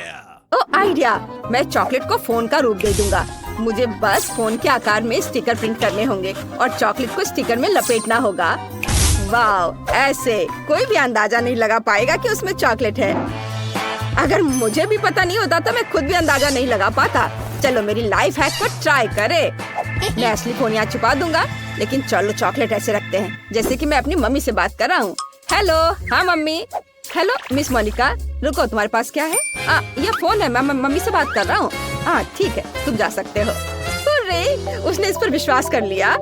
आइडिया, मैं चॉकलेट को फोन का रूप दे दूंगा। मुझे बस फोन के आकार में स्टिकर प्रिंट करने होंगे और चॉकलेट को स्टिकर में लपेटना होगा। वाह, ऐसे कोई भी अंदाजा नहीं लगा पाएगा कि उसमें चॉकलेट है। अगर मुझे भी पता नहीं होता तो मैं खुद भी अंदाजा नहीं लगा पाता। चलो मेरी लाइफ हैक को ट्राई करे। मैं असली फोन यहाँ छुपा दूंगा, लेकिन चलो चॉकलेट ऐसे रखते हैं जैसे कि मैं अपनी मम्मी से बात कर रहा हूँ। हेलो। हाँ मम्मी। हेलो मिस मोनिका, रुको, तुम्हारे पास क्या है? यह फोन है। मैं मम्मी से बात कर रहा हूँ। हाँ ठीक है, तुम जा सकते हो। अरे, उसने इस पर विश्वास कर लिया।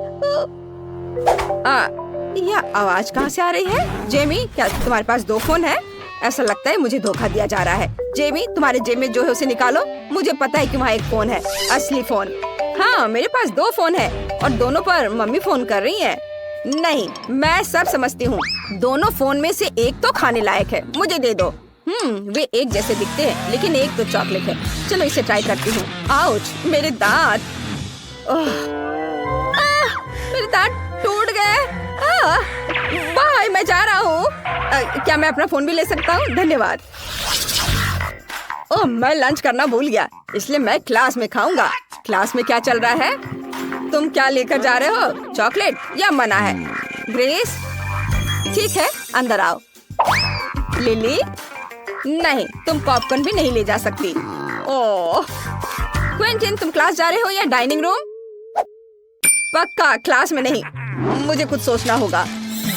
यह आवाज कहाँ से आ रही है? जेमी, क्या तुम्हारे पास दो फोन है? ऐसा लगता है मुझे धोखा दिया जा रहा है। जेमी, तुम्हारे जेब में जो है उसे निकालो। मुझे पता है कि वहाँ एक फोन है, असली फोन। हाँ, मेरे पास दो फोन है और दोनों पर मम्मी फोन कर रही है। नहीं, मैं सब समझती हूँ। दोनों फोन में से एक तो खाने लायक है। मुझे दे दो। वे एक जैसे दिखते हैं, लेकिन एक तो चॉकलेट है। चलो इसे ट्राई करती हूँ। आउच, मेरे दांत। मेरे दांत टूट गए। बाय, मैं जा रहा हूँ। क्या मैं अपना फोन भी ले सकता हूँ? धन्यवाद। मैं लंच करना भूल गया, इसलिए मैं क्लास में खाऊंगा। क्लास में क्या चल रहा है? तुम क्या लेकर जा रहे हो? चॉकलेट या मना है? ग्रेस, ठीक है, अंदर आओ। लिली, नहीं, तुम पॉपकॉर्न भी नहीं ले जा सकती। ओह, क्विंटन, तुम क्लास जा रहे हो या डाइनिंग रूम? पक्का क्लास में नहीं। मुझे कुछ सोचना होगा।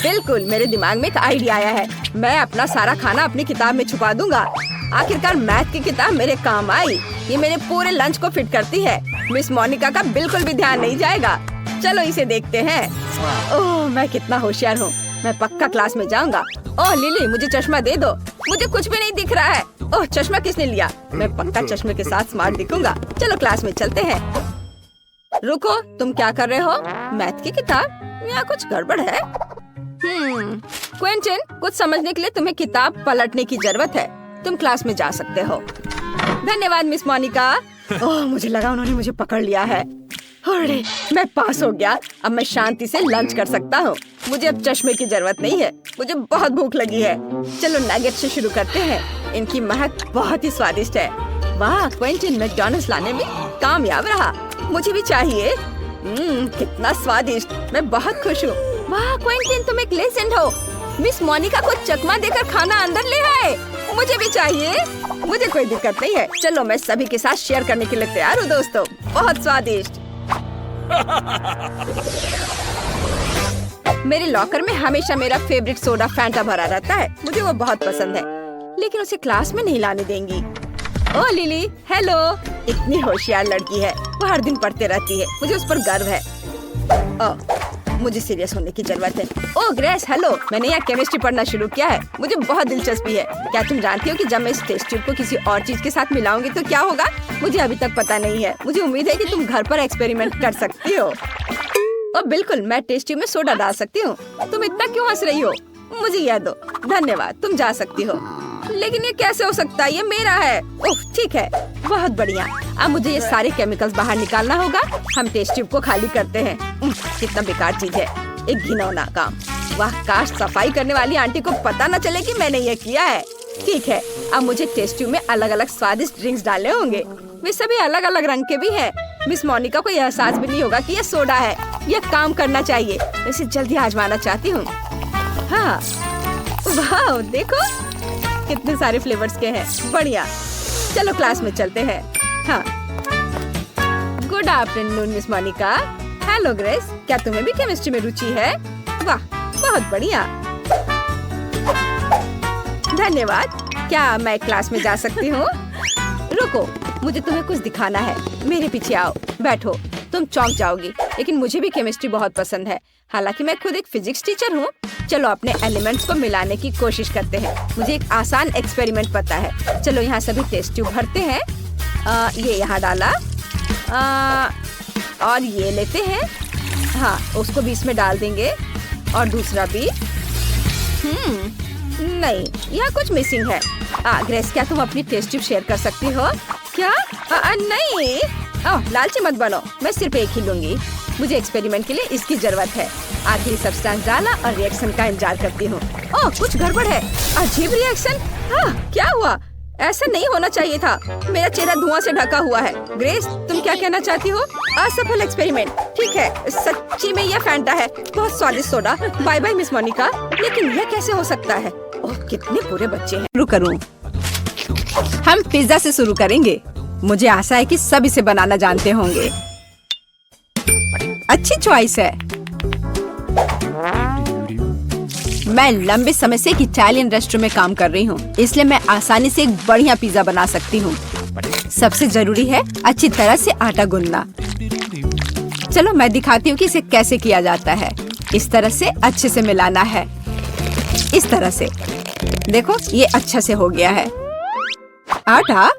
बिल्कुल, मेरे दिमाग में एक आइडिया आया है। मैं अपना सारा खाना अपनी किताब में छुपा दूंगा। आखिरकार मैथ की किताब मेरे काम आई। ये मेरे पूरे लंच को फिट करती है। मिस मोनिका का बिल्कुल भी ध्यान नहीं जाएगा। चलो इसे देखते हैं। ओह, मैं कितना होशियार हूँ। मैं पक्का क्लास में जाऊंगा। ओह लिली, मुझे चश्मा दे दो। मुझे कुछ भी नहीं दिख रहा है। ओह, चश्मा किसने लिया? मैं पक्का चश्मे के साथ स्मार्ट दिखूंगा। चलो क्लास में चलते हैं। रुको, तुम क्या कर रहे हो? मैथ की किताब? यहाँ कुछ गड़बड़ है। क्विंटन, कुछ समझने के लिए तुम्हें किताब पलटने की जरूरत है। तुम क्लास में जा सकते हो। धन्यवाद मिस मोनिका। ओह, मुझे लगा उन्होंने मुझे पकड़ लिया है। अरे, मैं पास हो गया। अब मैं शांति से लंच कर सकता हूँ। मुझे अब चश्मे की जरूरत नहीं है। मुझे बहुत भूख लगी है। चलो नगेट से शुरू करते हैं। इनकी महक बहुत ही स्वादिष्ट है। वाह, क्विंटन मैकडॉनल्ड्स लाने में कामयाब रहा। मुझे भी चाहिए। कितना स्वादिष्ट। मैं बहुत खुश हूँ। वाह क्विंटन, तुम एक लेजेंड हो। मिस मोनिका को चकमा देकर खाना अंदर ले आए। मुझे भी चाहिए। मुझे कोई दिक्कत नहीं है। चलो, मैं सभी के साथ शेयर करने के लिए तैयार हूँ दोस्तों। बहुत स्वादिष्ट। मेरे लॉकर में हमेशा मेरा फेवरेट सोडा फैंटा भरा रहता है। मुझे वो बहुत पसंद है, लेकिन उसे क्लास में नहीं लाने देंगी। ओह लिली, हेलो। इतनी होशियार लड़की है। वो हर दिन पढ़ते रहती है। मुझे उस पर गर्व है। ओह, मुझे सीरियस होने की जरूरत है। ओह ग्रेस, हेलो। मैंने यहाँ केमिस्ट्री पढ़ना शुरू किया है। मुझे बहुत दिलचस्पी है। क्या तुम जानती हो कि जब मैं इस टेस्ट ट्यूब को किसी और चीज के साथ मिलाऊंगी तो क्या होगा? मुझे अभी तक पता नहीं है। मुझे उम्मीद है कि तुम घर पर एक्सपेरिमेंट कर सकती हो। और बिल्कुल, मैं टेस्ट ट्यूब में सोडा डाल सकती हूँ। तुम इतना क्यों हंस रही हो? मुझे यह दो। धन्यवाद, तुम जा सकती हो। लेकिन ये कैसे हो सकता है? ये मेरा है। ओह ठीक है, बहुत बढ़िया। अब मुझे ये सारे केमिकल्स बाहर निकालना होगा। हम टेस्ट ट्यूब को खाली करते हैं। कितना बेकार चीज है, एक घिनौना काम। वाह, काश सफाई करने वाली आंटी को पता न चले कि मैंने ये किया है। ठीक है, अब मुझे टेस्ट ट्यूब में अलग अलग स्वादिष्ट ड्रिंक्स डालने होंगे। वे सभी अलग अलग रंग के भी हैं। मिस मोनिका को यह एहसास भी नहीं होगा कि यह सोडा है। यह काम करना चाहिए। मैं इसे जल्दी आजमाना चाहती हूँ। हाँ, वाह देखो कितने सारे फ्लेवर्स के हैं। बढ़िया। चलो क्लास में चलते हैं। हाँ, good afternoon miss Monica. Hello Grace, क्या तुम्हें भी केमिस्ट्री में रुचि है? वाह, बहुत बढ़िया। धन्यवाद। क्या मैं क्लास में जा सकती हूँ? रुको, मुझे तुम्हें कुछ दिखाना है। मेरे पीछे आओ, बैठो। तुम चौंक जाओगी, लेकिन मुझे भी केमिस्ट्री बहुत पसंद है। हालांकि मैं खुद एक फिजिक्स टीचर हूँ। चलो अपने एलिमेंट्स को मिलाने की कोशिश करते हैं। मुझे एक आसान एक्सपेरिमेंट पता है। चलो यहाँ सभी टेस्ट ट्यूब भरते हैं। ये यहाँ डाला। और ये लेते हैं। हाँ, उसको भी इसमें डाल देंगे। और दूसरा भी। नहीं, यहाँ कुछ मिसिंग है। ग्रेस, क्या तुम अपनी टेस्ट ट्यूब शेयर कर सकती हो? क्या? नहीं। लालची मत बनो। मैं सिर्फ एक ही लूंगी। मुझे एक्सपेरिमेंट के लिए इसकी जरूरत है। आखिरी सब्सटेंस डाला और रिएक्शन का इंतजार करती हूँ। ओह, कुछ गड़बड़ है। अजीब रिएक्शन। क्या हुआ? ऐसा नहीं होना चाहिए था। मेरा चेहरा धुआं से ढका हुआ है। ग्रेस, तुम क्या कहना चाहती हो? असफल एक्सपेरिमेंट। ठीक है, सच्ची में यह फैंटा है। बहुत स्वादिष्ट soda. Bye bye miss Monica. लेकिन यह कैसे हो सकता है? ओह, कितने बुरे बच्चे हैं। शुरू करूँ? हम पिज्जा से शुरू करेंगे। मुझे आशा है कि सब इसे बनाना जानते होंगे। अच्छी चॉइस है। मैं लंबे समय से एक इटालियन रेस्टोरेंट में काम कर रही हूँ, इसलिए मैं आसानी से एक बढ़िया पिज्जा बना सकती हूँ। सबसे जरूरी है अच्छी तरह से आटा गूंदना। चलो मैं दिखाती हूँ कि इसे कैसे किया जाता है। इस तरह से अच्छे से मिलाना है। इस तरह से देखो, ये अच्छा से हो गया है। आटा।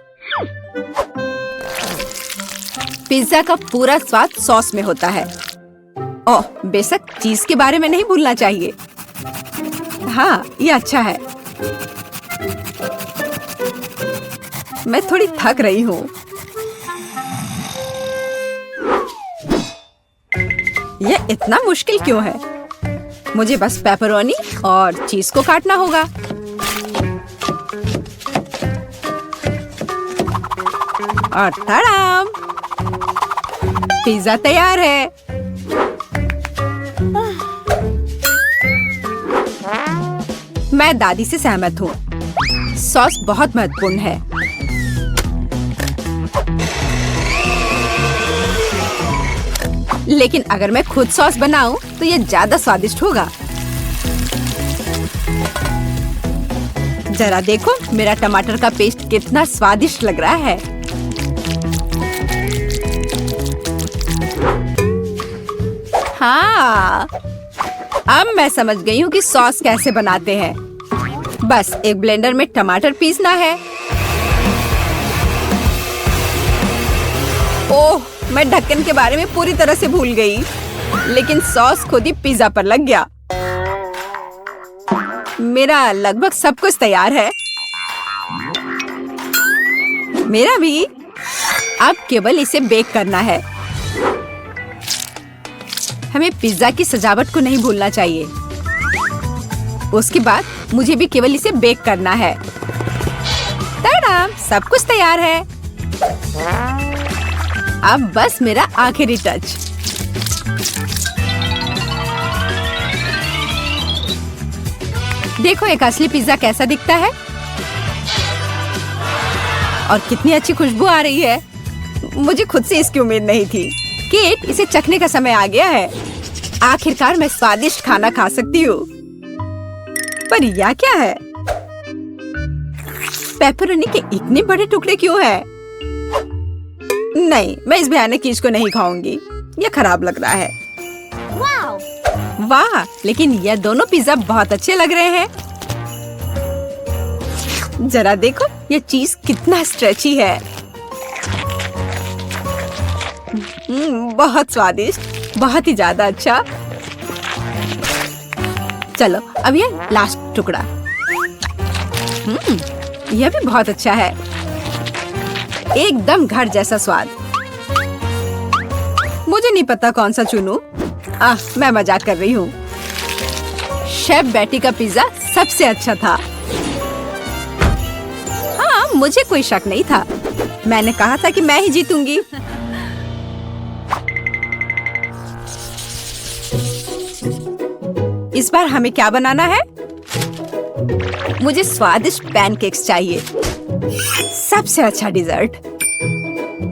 पिज्जा का पूरा स्वाद सॉस में होता है। ओह, बेशक चीज के बारे में नहीं भूलना चाहिए। हाँ, ये अच्छा है। मैं थोड़ी थक रही हूँ। यह इतना मुश्किल क्यों है? मुझे बस पेपरोनी और चीज को काटना होगा। और तड़ाम, पिज्जा तैयार है। मैं दादी से सहमत हूँ। सॉस बहुत महत्वपूर्ण है। लेकिन अगर मैं खुद सॉस बनाऊं तो ये ज्यादा स्वादिष्ट होगा। जरा देखो मेरा टमाटर का पेस्ट कितना स्वादिष्ट लग रहा है। हाँ, अब मैं समझ गई हूँ कि सॉस कैसे बनाते हैं। बस एक ब्लेंडर में टमाटर पीसना है। ओह, मैं ढक्कन के बारे में पूरी तरह से भूल गई, लेकिन सॉस खुद ही पिज्जा पर लग गया। मेरा लगभग सब कुछ तैयार है। मेरा भी। अब केवल इसे बेक करना है। हमें पिज्जा की सजावट को नहीं भूलना चाहिए। उसके बाद मुझे भी केवल इसे बेक करना है। टाडा, सब कुछ तैयार है। अब बस मेरा आखिरी टच। देखो एक असली पिज्जा कैसा दिखता है और कितनी अच्छी खुशबू आ रही है। मुझे खुद से इसकी उम्मीद नहीं थी। केट, इसे चखने का समय आ गया है। आखिरकार मैं स्वादिष्ट खाना खा सकती हूँ। पर यह क्या है? पेपरोनी के इतने बड़े टुकड़े क्यों हैं? नहीं, मैं इस भयानक चीज को नहीं खाऊंगी। यह खराब लग रहा है। वाह, लेकिन यह दोनों पिज्जा बहुत अच्छे लग रहे हैं। जरा देखो यह चीज कितना स्ट्रेची है। बहुत स्वादिष्ट, बहुत ही ज्यादा अच्छा। चलो अब ये लास्ट टुकड़ा। यह भी बहुत अच्छा है। एकदम घर जैसा स्वाद। मुझे नहीं पता कौन सा चुनूं। मैं मजाक कर रही हूँ। शेफ बेटी का पिज्जा सबसे अच्छा था। हाँ, मुझे कोई शक नहीं था। मैंने कहा था कि मैं ही जीतूंगी। इस बार हमें क्या बनाना है? मुझे स्वादिष्ट पैनकेक्स चाहिए। सबसे अच्छा डिजर्ट।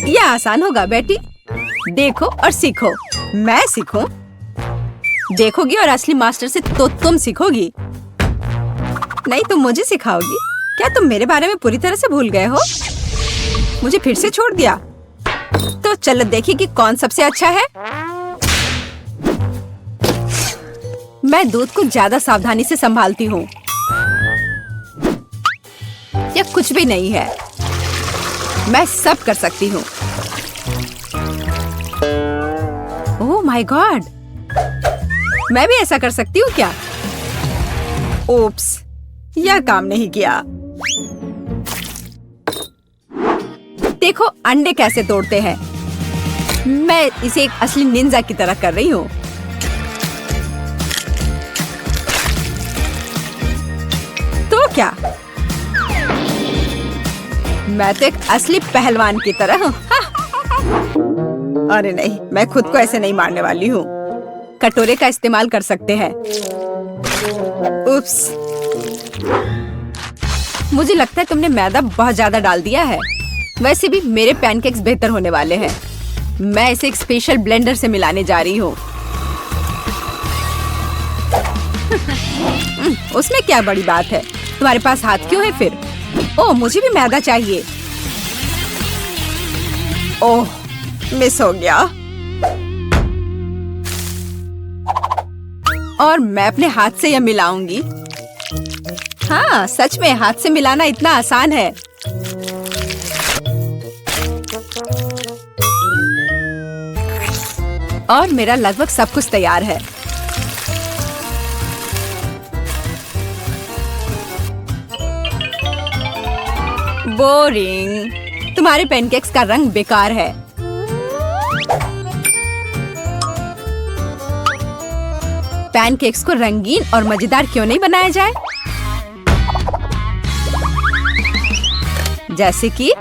यह आसान होगा बेटी। देखो और सीखो। मैं सीखूं? देखोगी और असली मास्टर से तो तुम सीखोगी। नहीं, तुम मुझे सिखाओगी। क्या तुम मेरे बारे में पूरी तरह से भूल गए हो? मुझे फिर से छोड़ दिया। तो चलो देखिए कि कौन सबसे अच्छा है। मैं दूध को ज्यादा सावधानी से संभालती हूँ। यह कुछ भी नहीं है। मैं सब कर सकती हूँ। ओह माय गॉड, मैं भी ऐसा कर सकती हूँ क्या? ओप्स, यह काम नहीं किया। देखो अंडे कैसे तोड़ते हैं। मैं इसे एक असली निंजा की तरह कर रही हूँ। तो क्या? मैं तो एक असली पहलवान की तरह हूँ। अरे नहीं, मैं खुद को ऐसे नहीं मारने वाली हूँ। कटोरे का इस्तेमाल कर सकते हैं। उप्स, मुझे लगता है तुमने मैदा बहुत ज्यादा डाल दिया है। वैसे भी मेरे पैनकेक्स बेहतर होने वाले हैं। मैं इसे एक स्पेशल ब्लेंडर से मिलाने जा रही हूँ। उसमें क्या बड़ी बात है? तुम्हारे पास हाथ क्यों है फिर? ओह, मुझे भी मैदा चाहिए। ओह, मिस हो गया। और मैं अपने हाथ से यह मिलाऊंगी। हाँ, सच में हाथ से मिलाना इतना आसान है। और मेरा लगभग सब कुछ तैयार है। बोरिंग। तुम्हारे पैनकेक्स का रंग बेकार है। पैनकेक्स को रंगीन और मजेदार क्यों नहीं बनाया जाए? जैसे कि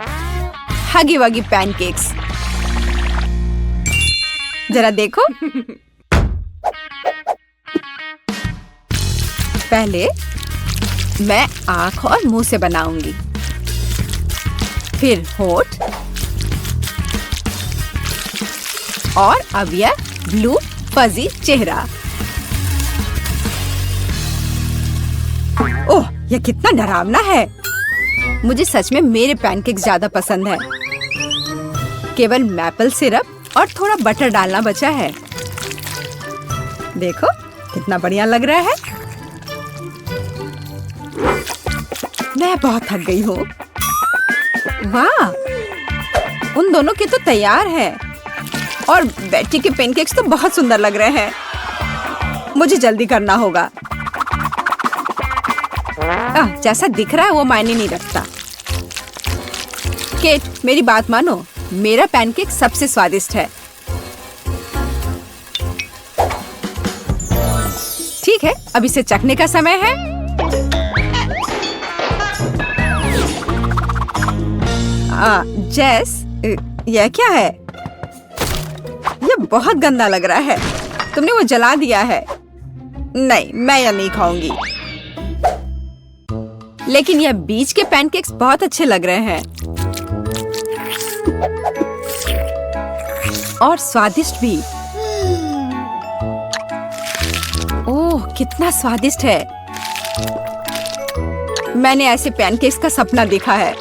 हगी वगी पैनकेक्स। जरा देखो। पहले मैं आँख और मुंह से बनाऊंगी, फिर होठ, और अब यह ब्लू फजी चेहरा। ओह, यह कितना डरावना है। मुझे सच में मेरे पैनकेक्स ज्यादा पसंद है। केवल मैपल सिरप और थोड़ा बटर डालना बचा है। देखो कितना बढ़िया लग रहा है। मैं बहुत थक गई हूँ। वाह, उन दोनों के तो तैयार है और बेटी के पैनकेक्स तो बहुत सुंदर लग रहे हैं। मुझे जल्दी करना होगा। जैसा दिख रहा है वो मायने नहीं रखता। केट, मेरी बात मानो, मेरा पैनकेक सबसे स्वादिष्ट है। ठीक है, अब इसे चखने का समय है। जेस, यह क्या है? यह बहुत गंदा लग रहा है। तुमने वो जला दिया है। नहीं, मैं यह नहीं खाऊंगी। लेकिन यह बीज के पैनकेक्स बहुत अच्छे लग रहे हैं और स्वादिष्ट भी। ओह, कितना स्वादिष्ट है। मैंने ऐसे पैनकेक्स का सपना देखा है।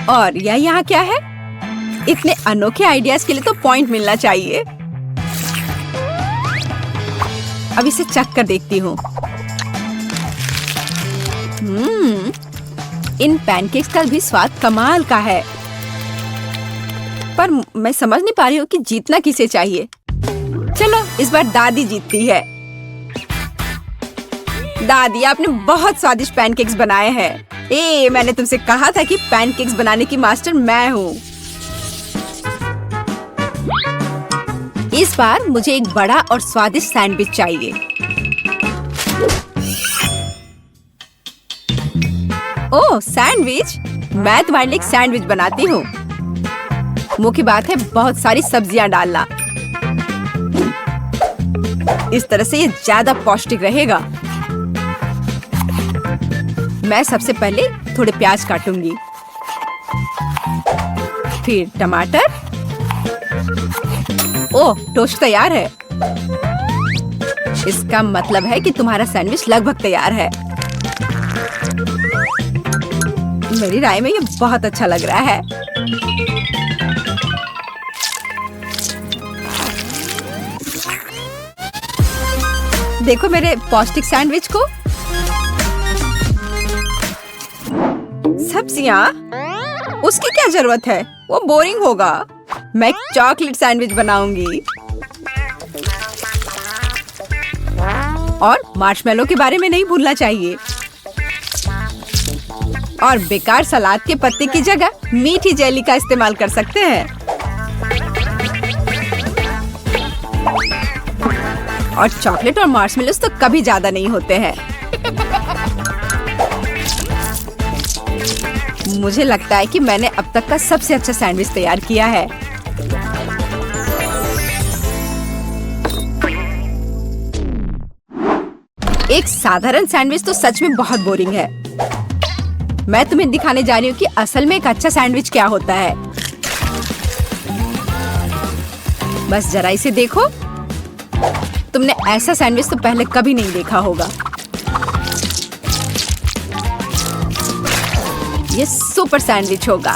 और यह यहाँ क्या है? इतने अनोखे आइडियाज के लिए तो पॉइंट मिलना चाहिए। अब इसे चख कर देखती हूँ। इन पैनकेक्स का भी स्वाद कमाल का है। पर मैं समझ नहीं पा रही हूँ कि जीतना किसे चाहिए। चलो, इस बार दादी जीतती है। दादी, आपने बहुत स्वादिष्ट पैनकेक्स बनाए हैं। मैंने तुमसे कहा था कि पैनकेक्स बनाने की मास्टर मैं हूँ। इस बार मुझे एक बड़ा और स्वादिष्ट सैंडविच चाहिए। ओह, सैंडविच? मैं तुम्हारे लिए एक सैंडविच बनाती हूँ। मुख्य बात है बहुत सारी सब्जियां डालना। इस तरह से ये ज्यादा पौष्टिक रहेगा। मैं सबसे पहले थोड़े प्याज काटूंगी, फिर टमाटर। ओह, टोस्ट तैयार है। इसका मतलब है कि तुम्हारा सैंडविच लगभग तैयार है। मेरी राय में ये बहुत अच्छा लग रहा है। देखो मेरे पौष्टिक सैंडविच को। सब्जियां? उसकी क्या जरूरत है? वो बोरिंग होगा। मैं चॉकलेट सैंडविच बनाऊंगी। और मार्शमेलो के बारे में नहीं भूलना चाहिए। और बेकार सलाद के पत्ते की जगह मीठी जेली का इस्तेमाल कर सकते हैं। और चॉकलेट और मार्शमेलोस तो कभी ज्यादा नहीं होते हैं। मुझे लगता है कि मैंने अब तक का सबसे अच्छा सैंडविच तैयार किया है। एक साधारण सैंडविच तो सच में बहुत बोरिंग है। मैं तुम्हें दिखाने जा रही हूँ कि असल में एक अच्छा सैंडविच क्या होता है। बस जरा इसे देखो। तुमने ऐसा सैंडविच तो पहले कभी नहीं देखा होगा। ये सुपर सैंडविच होगा।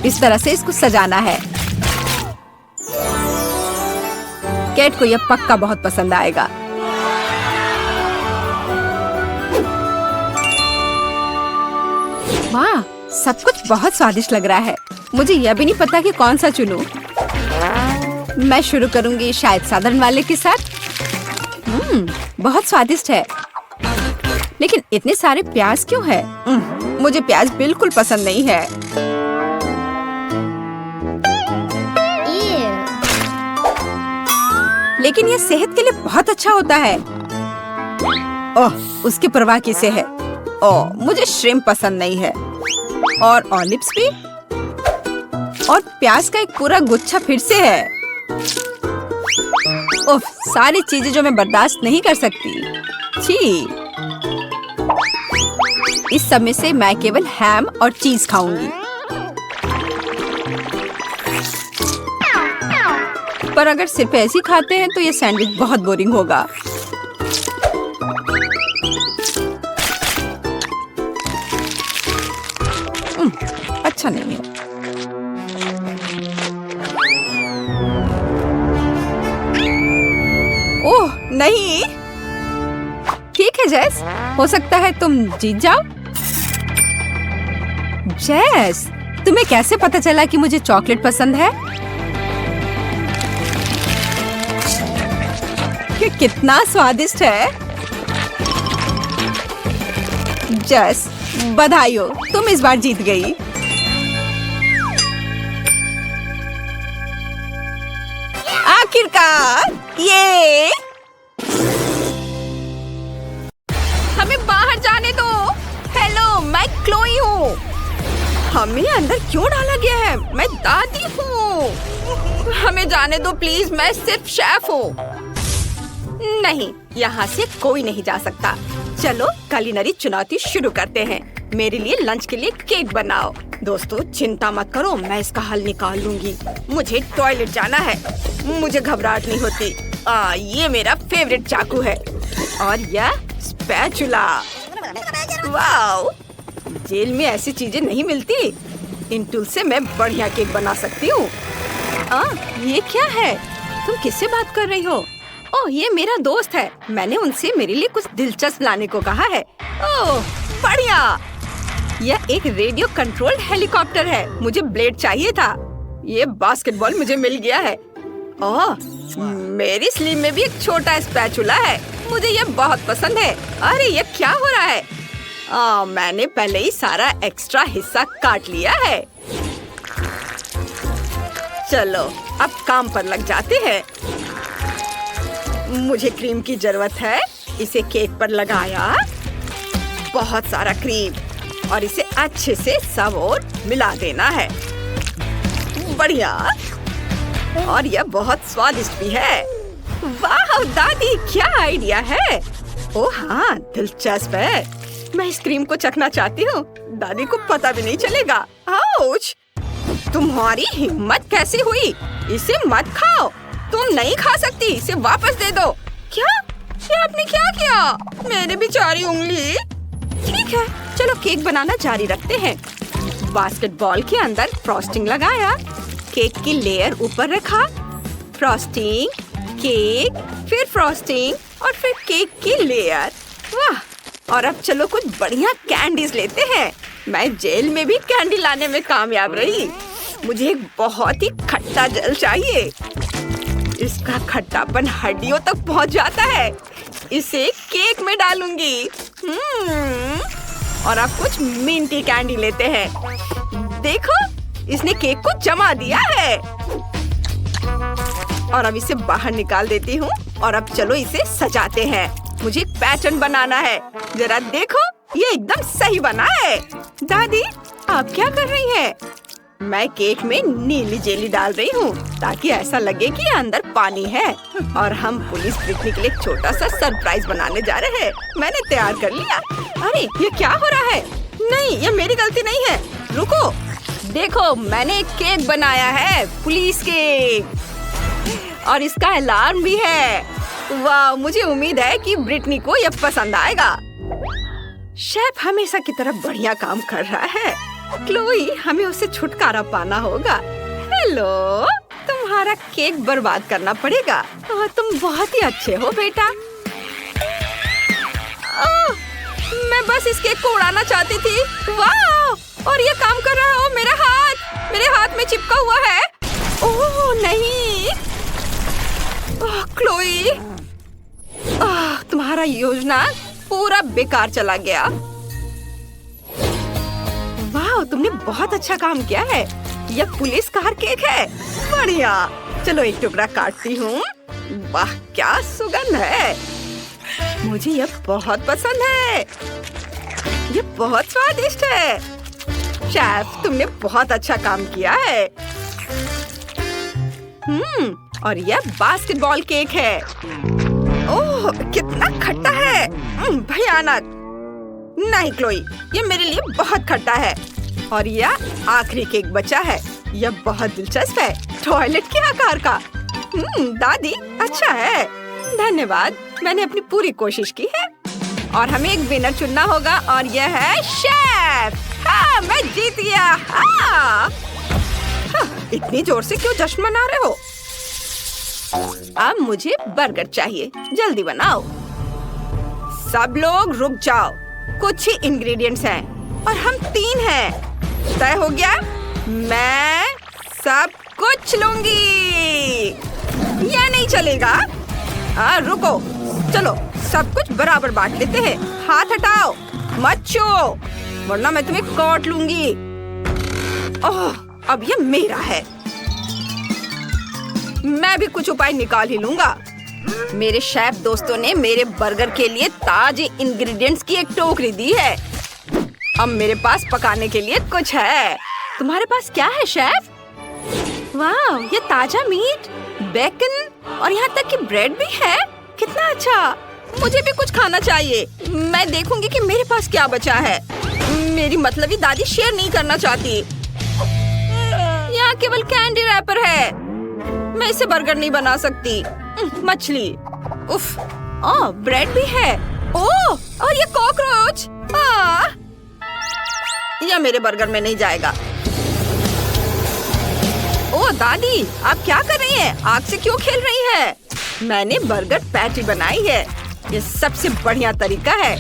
इस तरह से इसको सजाना है। केट को यह पक्का बहुत पसंद आएगा। वाह, सब कुछ बहुत स्वादिष्ट लग रहा है। मुझे यह भी नहीं पता कि कौन सा चुनूं। मैं शुरू करूंगी शायद साधारण वाले के साथ। बहुत स्वादिष्ट है। लेकिन इतने सारे प्याज क्यों है? मुझे प्याज बिल्कुल पसंद नहीं है। लेकिन ये सेहत के लिए बहुत अच्छा होता है। ओह, उसकी परवाह किसे है? ओह, मुझे श्रिम्प पसंद नहीं है। और ऑलिव्स भी। और प्याज का एक पूरा गुच्छा फिर से है। ओह, सारी चीजें जो मैं बर्दाश्त नहीं कर सकती। छी। इस सब में से मैं केवल हैम और चीज खाऊंगी। पर अगर सिर्फ ऐसे ही खाते हैं तो ये सैंडविच बहुत बोरिंग होगा। नहीं। ठीक है जेस, हो सकता है तुम जीत जाओ। जेस, तुम्हें कैसे पता चला कि मुझे चॉकलेट पसंद है? ये कितना स्वादिष्ट है। जेस, बधाई हो, तुम इस बार जीत गई। आखिरकार, ये हमें बाहर जाने दो। हेलो, मैं क्लोई हूँ। हमें अंदर क्यों डाला गया है? मैं दादी हूँ। हमें जाने दो प्लीज, मैं सिर्फ शेफ हूँ। नहीं, यहाँ से कोई नहीं जा सकता। चलो कुलिनरी चुनौती शुरू करते हैं। मेरे लिए लंच के लिए केक बनाओ। दोस्तों चिंता मत करो, मैं इसका हल निकाल लूंगी। मुझे टॉयलेट जाना है। मुझे घबराहट नहीं होती। ये मेरा फेवरेट चाकू है और यह स्पैचुला। वाओ, जेल में ऐसी चीजें नहीं मिलती। इन टूल से मैं बढ़िया केक बना सकती हूँ। ये क्या है? तुम किससे बात कर रही हो? ओह, ये मेरा दोस्त है। मैंने उनसे मेरे लिए कुछ दिलचस्प लाने को कहा है। ओह, बढ़िया। यह एक रेडियो कंट्रोल्ड हेलीकॉप्टर है। मुझे ब्लेड चाहिए था। ये बास्केटबॉल मुझे मिल गया है। ओह, मेरी स्लीव में भी एक छोटा स्पैचुला है। मुझे ये बहुत पसंद है। अरे ये क्या हो रहा है? मैंने पहले ही सारा एक्स्ट्रा हिस्सा काट लिया है। चलो अब काम पर लग जाते हैं। मुझे क्रीम की जरूरत है। इसे केक पर लगाया, बहुत सारा क्रीम, और इसे अच्छे से सब ओर मिला देना है। बढ़िया, और यह बहुत स्वादिष्ट भी है। वाह दादी, क्या आइडिया है। ओह हाँ, दिलचस्प है। मैं इस क्रीम को चखना चाहती हूँ। दादी को पता भी नहीं चलेगा। आउच! तुम्हारी हिम्मत कैसी हुई? इसे मत खाओ। तुम नहीं खा सकती। इसे वापस दे दो। क्या? ये आपने क्या किया? मेरी बेचारी उंगली। ठीक है, चलो केक बनाना जारी रखते हैं। बास्केटबॉल के अंदर फ्रॉस्टिंग लगाया, केक की लेयर ऊपर रखा, फ्रॉस्टिंग, केक, फिर फ्रॉस्टिंग और फिर केक की लेयर। वाह! और अब चलो कुछ बढ़िया कैंडीज लेते हैं। मैं जेल में भी कैंडी लाने में कामयाब रही। मुझे एक बहुत ही खट्टा जेल चाहिए। इसका खट्टापन हड्डियों तक पहुंच जाता है। इसे केक में डालूंगी। और अब कुछ मिंटी कैंडी लेते हैं। देखो, इसने केक को जमा दिया है। और अब इसे बाहर निकाल देती हूँ। और अब चलो इसे सजाते हैं। मुझे एक पैटर्न बनाना है। जरा देखो, ये एकदम सही बना है। दादी, आप क्या कर रही हैं? मैं केक में नीली जेली डाल रही हूँ ताकि ऐसा लगे कि अंदर पानी है। और हम पुलिस ब्रिटनी के लिए एक छोटा सा सरप्राइज बनाने जा रहे हैं। मैंने तैयार कर लिया। अरे ये क्या हो रहा है? नहीं, ये मेरी गलती नहीं है। रुको, देखो, मैंने एक केक बनाया है, पुलिस केक, और इसका अलार्म भी है। वाह, मुझे उम्मीद है कि ब्रिटनी को यह पसंद आएगा। शेफ हमेशा की तरह बढ़िया काम कर रहा है। क्लोई, हमें उसे छुटकारा पाना होगा। हेलो, तुम्हारा केक बर्बाद करना पड़ेगा। तुम बहुत ही अच्छे हो बेटा। मैं बस इस केक को उड़ाना चाहती थी। वाह, और ये काम कर रहा हो। मेरे हाथ में चिपका हुआ है। ओह नहीं, क्लोई, तुम्हारा योजना पूरा बेकार चला गया। वाह, तुमने बहुत अच्छा काम किया है। यह पुलिस कार केक है। बढ़िया, चलो एक टुकड़ा काटती हूँ। वाह, क्या सुगंध है। मुझे यह बहुत पसंद है। यह बहुत स्वादिष्ट है। शेफ, तुमने बहुत अच्छा काम किया है। और यह बास्केटबॉल केक है। ओह, कितना खट्टा है। भयानक। नहीं क्लोई, ये मेरे लिए बहुत खट्टा है। और यह आखिरी केक बचा है। यह बहुत दिलचस्प है, टॉयलेट के आकार का। दादी, अच्छा है। धन्यवाद, मैंने अपनी पूरी कोशिश की है। और हमें एक विनर चुनना होगा, और यह है शेफ। हाँ, मैं जीत गया। हाँ, इतनी जोर से क्यों जश्न मना रहे हो? अब मुझे बर्गर चाहिए, जल्दी बनाओ। सब लोग रुक जाओ, कुछ ही इंग्रेडिएंट्स हैं और हम 3 हैं। तय हो गया, मैं सब कुछ लूंगी। यह नहीं चलेगा। रुको, चलो सब कुछ बराबर बांट लेते हैं। हाथ हटाओ, मत छू, वरना मैं तुम्हें काट लूंगी। ओह, अब ये मेरा है। मैं भी कुछ उपाय निकाल ही लूंगा। मेरे शेफ दोस्तों ने मेरे बर्गर के लिए ताजे इंग्रेडिएंट्स की एक टोकरी दी है। अब मेरे पास पकाने के लिए कुछ है। तुम्हारे पास क्या है शेफ? वाह, ये ताजा मीट, बेकन और यहाँ तक कि ब्रेड भी है। कितना अच्छा, मुझे भी कुछ खाना चाहिए। मैं देखूंगी कि मेरे पास क्या बचा है। मेरी मतलबी दादी शेयर नहीं करना चाहती। यहाँ केवल कैंडी रैपर है। मैं इसे बर्गर नहीं बना सकती। मछली, उफ, ब्रेड भी है। ओह, और ये कॉकरोच। यह मेरे बर्गर में नहीं जाएगा। ओह दादी, आप क्या कर रही हैं? आग से क्यों खेल रही है? मैंने बर्गर पैटी बनाई है। ये सबसे बढ़िया तरीका है।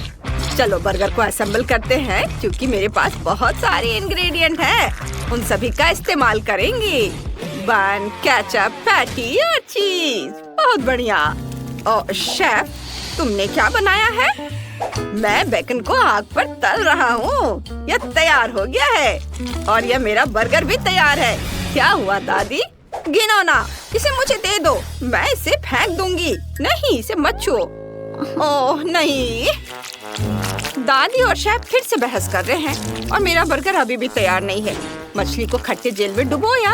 चलो बर्गर को असेंबल करते हैं। क्योंकि मेरे पास बहुत सारे इंग्रेडिएंट हैं, उन सभी का इस्तेमाल करेंगे। बन, केचप, पैटी और चीज। बहुत बढ़िया। ओह शेफ, तुमने क्या बनाया है? मैं बेकन को आग पर तल रहा हूँ। यह तैयार हो गया है और यह मेरा बर्गर भी तैयार है। क्या हुआ दादी? घिनौना, इसे मुझे दे दो। मैं इसे फेंक दूंगी। नहीं, इसे मत छुओ। ओह नहीं। दादी और शेफ फिर से बहस कर रहे हैं और मेरा बर्गर अभी भी तैयार नहीं है। मछली को खट्टे जेल में डुबोया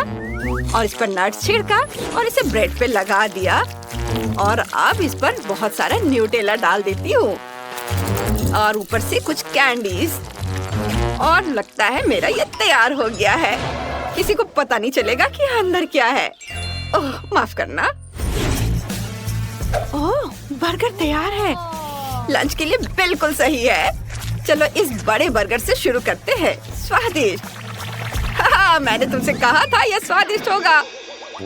और इस पर नट्स छिड़का और इसे ब्रेड पे लगा दिया और अब इस पर बहुत सारा न्यूटेला डाल देती हूँ और ऊपर से कुछ कैंडीज। और लगता है मेरा ये तैयार हो गया है। किसी को पता नहीं चलेगा कि अंदर क्या है। ओह माफ करना। ओह, बर्गर तैयार है। लंच के लिए बिल्कुल सही है। चलो इस बड़े बर्गर से शुरू करते हैं। स्वादिष्ट। मैंने तुमसे कहा था यह स्वादिष्ट होगा।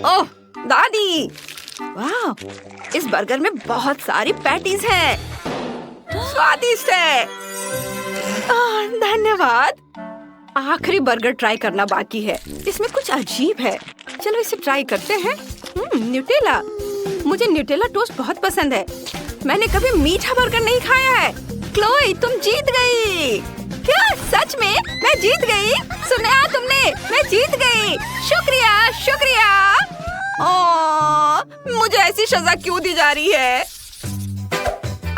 ओह दादी, वाह, इस बर्गर में बहुत सारी पैटीज हैं। स्वादिष्ट है। धन्यवाद। आखिरी बर्गर ट्राई करना बाकी है। इसमें कुछ अजीब है। चलो इसे ट्राई करते हैं। न्यूटेला, मुझे न्यूटेला टोस्ट बहुत पसंद है। मैंने कभी मीठा बर्गर नहीं खाया है। क्लोई, तुम जीत गई। क्या सच में? मैं जीत गई? सुना तुमने? मैं जीत गई। शुक्रिया शुक्रिया। मुझे ऐसी सजा क्यों दी जा रही है?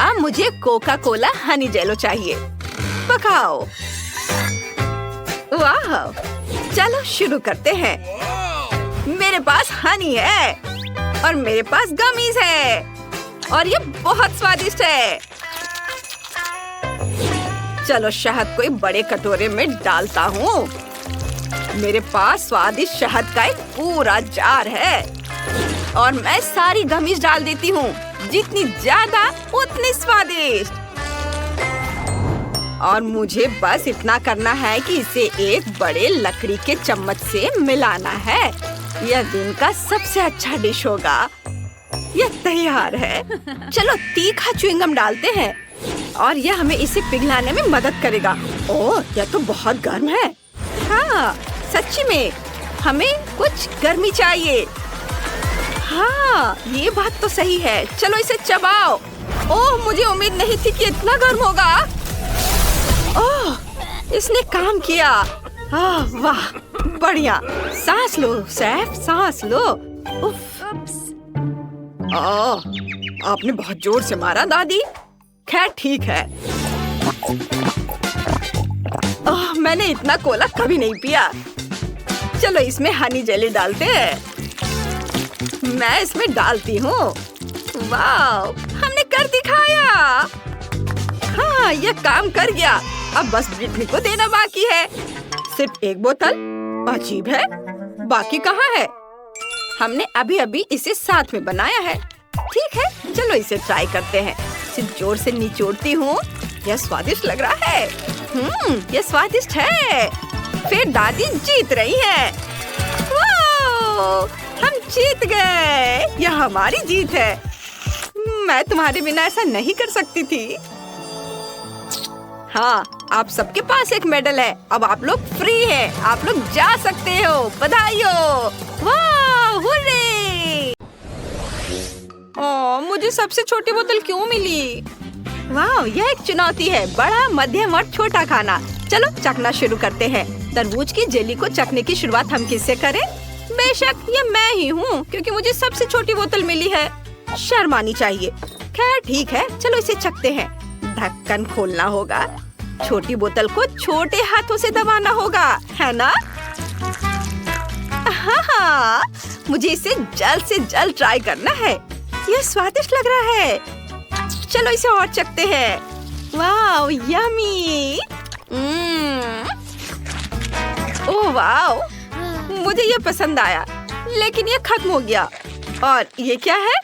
अब मुझे कोका कोला हनी जेलो चाहिए। पकाओ। वाह, चलो शुरू करते हैं। मेरे पास हनी है और मेरे पास गमीज है और ये बहुत स्वादिष्ट है। चलो शहद को एक बड़े कटोरे में डालता हूँ। मेरे पास स्वादिष्ट शहद का एक पूरा जार है और मैं सारी गमीज डाल देती हूँ। जितनी ज्यादा उतनी स्वादिष्ट। और मुझे बस इतना करना है कि इसे एक बड़े लकड़ी के चम्मच से मिलाना है। यह दिन का सबसे अच्छा डिश होगा। यह तैयार है। चलो तीखा च्युइंगम डालते हैं और यह हमें इसे पिघलाने में मदद करेगा। ओह, यह तो बहुत गर्म है। हाँ, सच्ची में हमें कुछ गर्मी चाहिए। हाँ, ये बात तो सही है। चलो इसे चबाओ। ओह, मुझे उम्मीद नहीं थी कि इतना गर्म होगा। ओह, इसने काम किया। वाह, बढ़िया। सांस लो शेफ, सांस लो। उफ। आपने बहुत जोर से मारा दादी। खैर ठीक है। मैंने इतना कोला कभी नहीं पिया। चलो इसमें हनी जेली डालते हैं। मैं इसमें डालती हूँ। वाह, हमने कर दिखाया। हाँ, ये काम कर गया। अब बस ब्रिटनी को देना बाकी है। सिर्फ एक बोतल। अजीब है, बाकी कहाँ है? हमने अभी अभी इसे साथ में बनाया है। ठीक है, चलो इसे ट्राई करते हैं। सिर्फ जोर से निचोड़ती हूँ। यह स्वादिष्ट लग रहा है। यह स्वादिष्ट है। फिर दादी जीत रही है। हम जीत गए। यह हमारी जीत है। मैं तुम्हारे बिना ऐसा नहीं कर सकती थी। हाँ, आप सबके पास एक मेडल है। अब आप लोग फ्री हैं। आप लोग जा सकते हो। बधाई हो। वाह, हुर्रे! ओह, मुझे सबसे छोटी बोतल क्यों मिली? वाह, यह एक चुनौती है। बड़ा, मध्यम और छोटा खाना। चलो चखना शुरू करते हैं। तरबूज की जेली को चखने की शुरुआत हम किससे करें? बेशक ये मैं ही हूँ, क्योंकि मुझे सबसे छोटी बोतल मिली है। शर्म आनी चाहिए। खैर ठीक है, चलो इसे चखते हैं। ढक्कन खोलना होगा। छोटी बोतल को छोटे हाथों से दबाना होगा, है ना? हाँ, मुझे इसे जल्द से जल्द ट्राई करना है। यह स्वादिष्ट लग रहा है। चलो इसे और चखते हैं। वाह, यम्मी। ओह वाह, मुझे ये पसंद आया, लेकिन ये खत्म हो गया। और ये क्या है?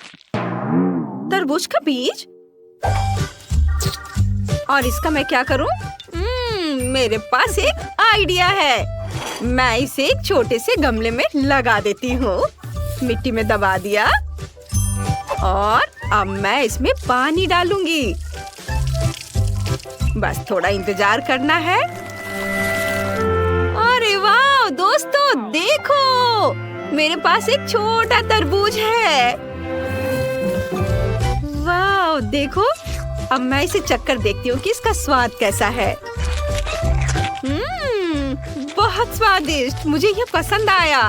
तरबूज का बीज। और इसका मैं क्या करूं? मेरे पास एक आइडिया है। मैं इसे एक छोटे से गमले में लगा देती हूँ। मिट्टी में दबा दिया और अब मैं इसमें पानी डालूंगी। बस थोड़ा इंतजार करना है। अरे वाह दोस्तों, देखो मेरे पास एक छोटा तरबूज है। वाह देखो, अब मैं इसे चखकर देखती हूँ कि इसका स्वाद कैसा है। बहुत स्वादिष्ट, मुझे ये पसंद आया।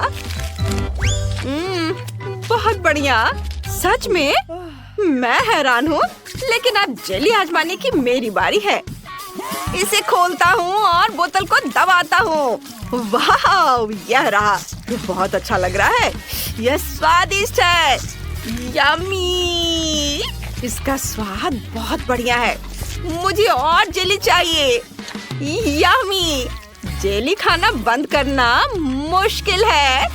बहुत बढ़िया। सच में मैं हैरान हूँ, लेकिन अब जेली आजमाने की मेरी बारी है। इसे खोलता हूँ और बोतल को दबाता हूँ। वाह, यह रहा। ये बहुत अच्छा लग रहा है। यह स्वादिष्ट है। यम्मी। इसका स्वाद बहुत बढ़िया है। मुझे और जेली चाहिए। यम्मी। जेली खाना बंद करना मुश्किल है।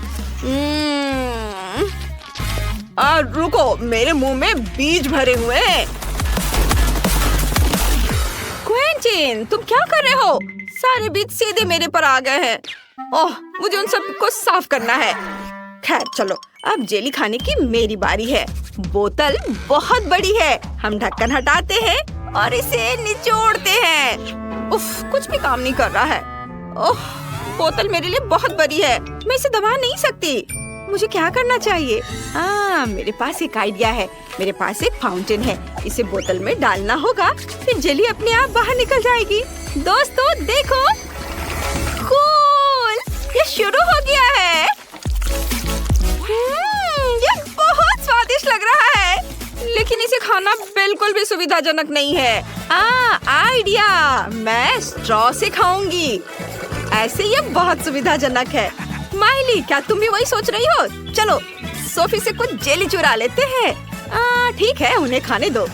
और रुको, मेरे मुंह में बीज भरे हुए हैं। क्विंटीन, तुम क्या कर रहे हो? सारे बीज सीधे मेरे पर आ गए हैं। ओह, मुझे उन सब को साफ करना है। खैर चलो, अब जेली खाने की मेरी बारी है। बोतल बहुत बड़ी है। हम ढक्कन हटाते हैं और इसे निचोड़ते हैं। उफ, कुछ भी काम नहीं कर रहा है। ओह, बोतल मेरे लिए बहुत बड़ी है। मैं इसे दबा नहीं सकती। मुझे क्या करना चाहिए? मेरे पास एक आइडिया है। मेरे पास एक फाउंटेन है। इसे बोतल में डालना होगा, फिर जेली अपने आप बाहर निकल जाएगी। दोस्तों देखो, कूल, ये शुरू हो गया है। ये बहुत स्वादिष्ट लग रहा है, लेकिन इसे खाना बिल्कुल भी सुविधाजनक नहीं है। आइडिया, मैं स्ट्रॉ से खाऊंगी। ऐसे ये बहुत सुविधाजनक है। माइली, क्या तुम भी वही सोच रही हो? चलो सोफी से कुछ जेली चुरा लेते हैं। ठीक है, उन्हें खाने दो।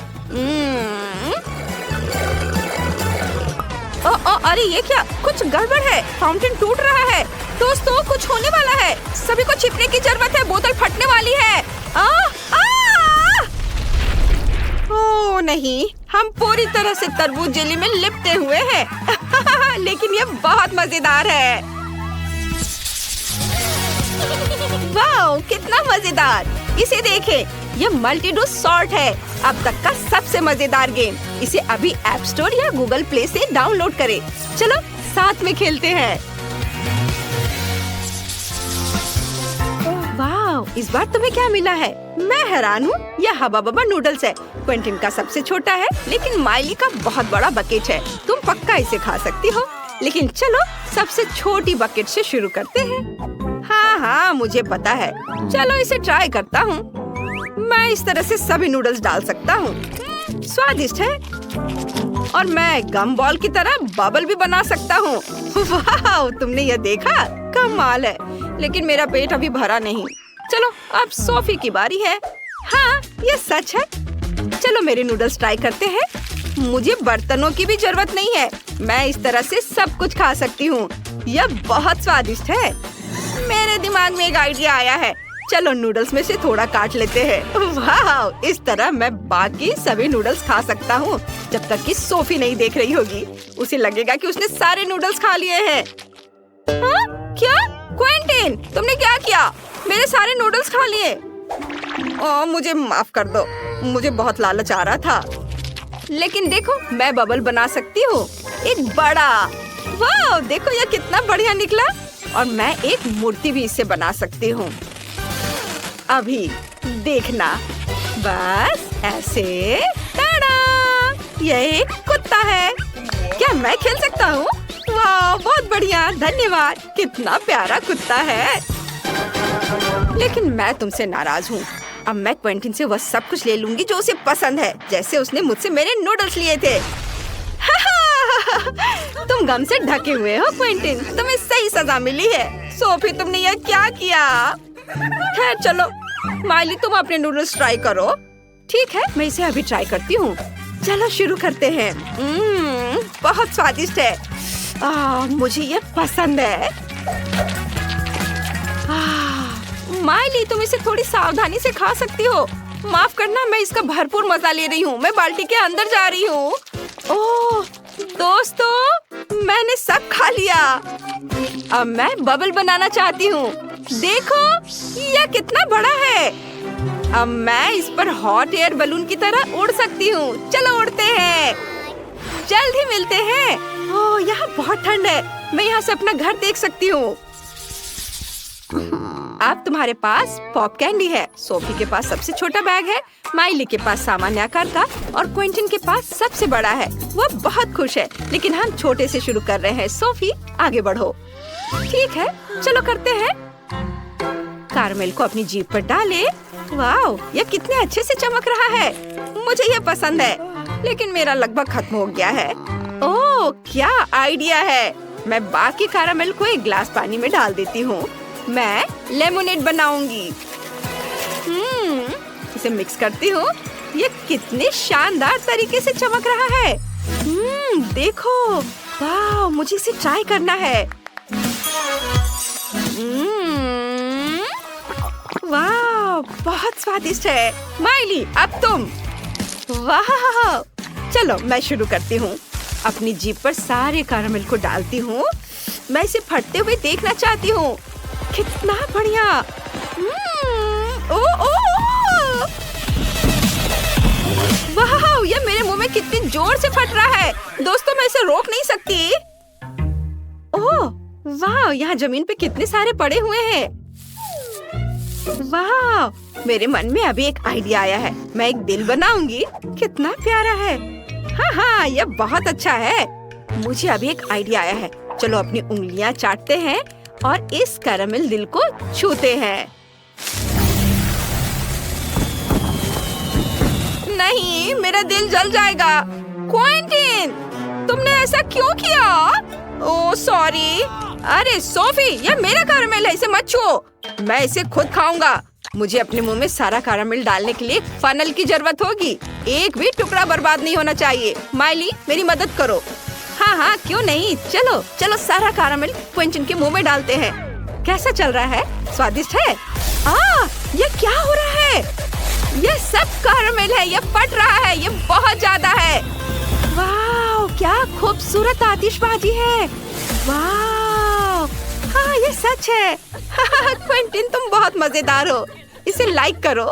अरे ये क्या? कुछ गड़बड़ है। फाउंटेन टूट रहा है। दोस्तों, कुछ होने वाला है। सभी को छिपने की जरूरत है। बोतल फटने वाली है। ओह नहीं, हम पूरी तरह से तरबूज जेली में लिपटे हुए हैं। लेकिन ये बहुत मजेदार है। वाह, कितना मजेदार। इसे देखें, ये मल्टी-डू सॉर्ट है। अब तक का सबसे मजेदार गेम। इसे अभी ऐप स्टोर या गूगल प्ले से डाउनलोड करें। चलो साथ में खेलते हैं। वाह, इस बार तुम्हें क्या मिला है? मैं हैरान हूँ। यह हबा बबा नूडल्स है। क्विंटीन का सबसे छोटा है, लेकिन माइली का बहुत बड़ा बकेट है। तुम पक्का इसे खा सकती हो, लेकिन चलो सबसे छोटी बकेट से शुरू करते हैं। हाँ, मुझे पता है। चलो इसे ट्राई करता हूँ। मैं इस तरह से सभी नूडल्स डाल सकता हूँ। स्वादिष्ट है। और मैं गम बॉल की तरह बबल भी बना सकता हूँ। वाह, तुमने यह देखा? कमाल है। लेकिन मेरा पेट अभी भरा नहीं। चलो अब सोफी की बारी है। हाँ, ये सच है। चलो मेरे नूडल्स ट्राई करते हैं। मुझे बर्तनों की भी जरूरत नहीं है। मैं इस तरह से सब कुछ खा सकती हूँ। यह बहुत स्वादिष्ट है। मेरे दिमाग में एक आइडिया आया है। चलो नूडल्स में से थोड़ा काट लेते हैं। वाह, इस तरह मैं बाकी सभी नूडल्स खा सकता हूँ, जब तक कि सोफी नहीं देख रही होगी। उसे लगेगा कि उसने सारे नूडल्स खा लिए हैं। हाँ? क्या? क्विंटीन, तुमने क्या किया? मेरे सारे नूडल्स खा लिए। मुझे माफ कर दो, मुझे बहुत लालच आ रहा था। लेकिन देखो, मैं बबल बना सकती हूँ, एक बड़ा। वाह, देखो यह कितना बढ़िया निकला। और मैं एक मूर्ति भी इससे बना सकती हूँ। अभी देखना, बस ऐसे। टाडा! यह एक कुत्ता है। क्या मैं खेल सकता हूँ? वाह, बहुत बढ़िया, धन्यवाद। कितना प्यारा कुत्ता है। लेकिन मैं तुमसे नाराज हूँ। अब मैं क्वेंटिन से वह सब कुछ ले लूंगी जो उसे पसंद है, जैसे उसने मुझसे मेरे नूडल्स लिए थे। तुम गम से ढके हुए हो क्वेंटिन, तुम्हें सही सजा मिली है। सोफी, तुमने यह क्या किया? है, चलो माइली, तुम अपने नूडल्स ट्राई करो। ठीक है, मैं इसे अभी ट्राई करती हूँ। चलो शुरू करते हैं। बहुत स्वादिष्ट है। मुझे ये पसंद है। माइली, तुम इसे थोड़ी सावधानी से खा सकती हो। माफ करना, मैं इसका भरपूर मजा ले रही हूँ। मैं बाल्टी के अंदर जा रही हूँ। ओह दोस्तों, मैंने सब खा लिया। अब मैं बबल बनाना चाहती हूँ। देखो, यह कितना बड़ा है। अब मैं इस पर हॉट एयर बलून की तरह उड़ सकती हूँ। चलो उड़ते हैं, जल्द ही मिलते हैं। ओह, यहाँ बहुत ठंड है। मैं यहाँ से अपना घर देख सकती हूँ। अब तुम्हारे पास पॉप कैंडी है, सोफी के पास सबसे छोटा बैग है, माइली के पास सामान्य आकार का और क्विंटन के पास सबसे बड़ा है। वह बहुत खुश है, लेकिन हम छोटे से शुरू कर रहे हैं। सोफी, आगे बढ़ो। ठीक है, चलो करते हैं। कारमेल को अपनी जीभ पर डाले। वाह, यह कितने अच्छे से चमक रहा है। मुझे यह पसंद है, लेकिन मेरा लगभग खत्म हो गया है। ओह, क्या आइडिया है। मैं बाकी कारमेल को एक गिलास पानी में डाल देती हूँ। मैं लेमोनेड बनाऊंगी। इसे मिक्स करती हूँ। ये कितने शानदार तरीके से चमक रहा है। देखो, वाह, मुझे इसे ट्राई करना है। वाह, बहुत स्वादिष्ट है। माइली, अब तुम। वाह, चलो मैं शुरू करती हूँ। अपनी जीभ पर सारे कैरामेल को डालती हूँ। मैं इसे फटते हुए देखना चाहती हूँ। कितना बढ़िया। वाह, ये मेरे मुंह में कितनी जोर से फट रहा है। दोस्तों, मैं इसे रोक नहीं सकती। ओह, वाह, यहाँ जमीन पे कितने सारे पड़े हुए हैं। वाह, मेरे मन में अभी एक आइडिया आया है। मैं एक दिल बनाऊंगी। कितना प्यारा है। हाँ, यह बहुत अच्छा है। मुझे अभी एक आइडिया आया है। चलो अपनी उंगलियां चाटते हैं और इस कैरामेल दिल को छूते हैं। नहीं, मेरा दिल जल जाएगा। क्विंटन, तुमने ऐसा क्यों किया? Oh sorry. अरे सोफी, यह मेरा कैरामेल है, इसे मत छुओ। मैं इसे खुद खाऊंगा। मुझे अपने मुंह में सारा कैरामेल डालने के लिए फनल की जरूरत होगी। एक भी टुकड़ा बर्बाद नहीं होना चाहिए। माइली, मेरी मदद करो। हाँ, क्यों नहीं। चलो चलो, सारा कैरामेल क्विंटन के मुंह में डालते हैं। कैसा चल रहा है? स्वादिष्ट है? ये क्या हो रहा है? ये सब कैरामेल है, ये फट रहा है, ये बहुत ज्यादा है। वाह, क्या खूबसूरत आतिशबाजी है। वाह, हाँ, ये सच है। क्विंटन, तुम बहुत मजेदार हो। इसे लाइक करो।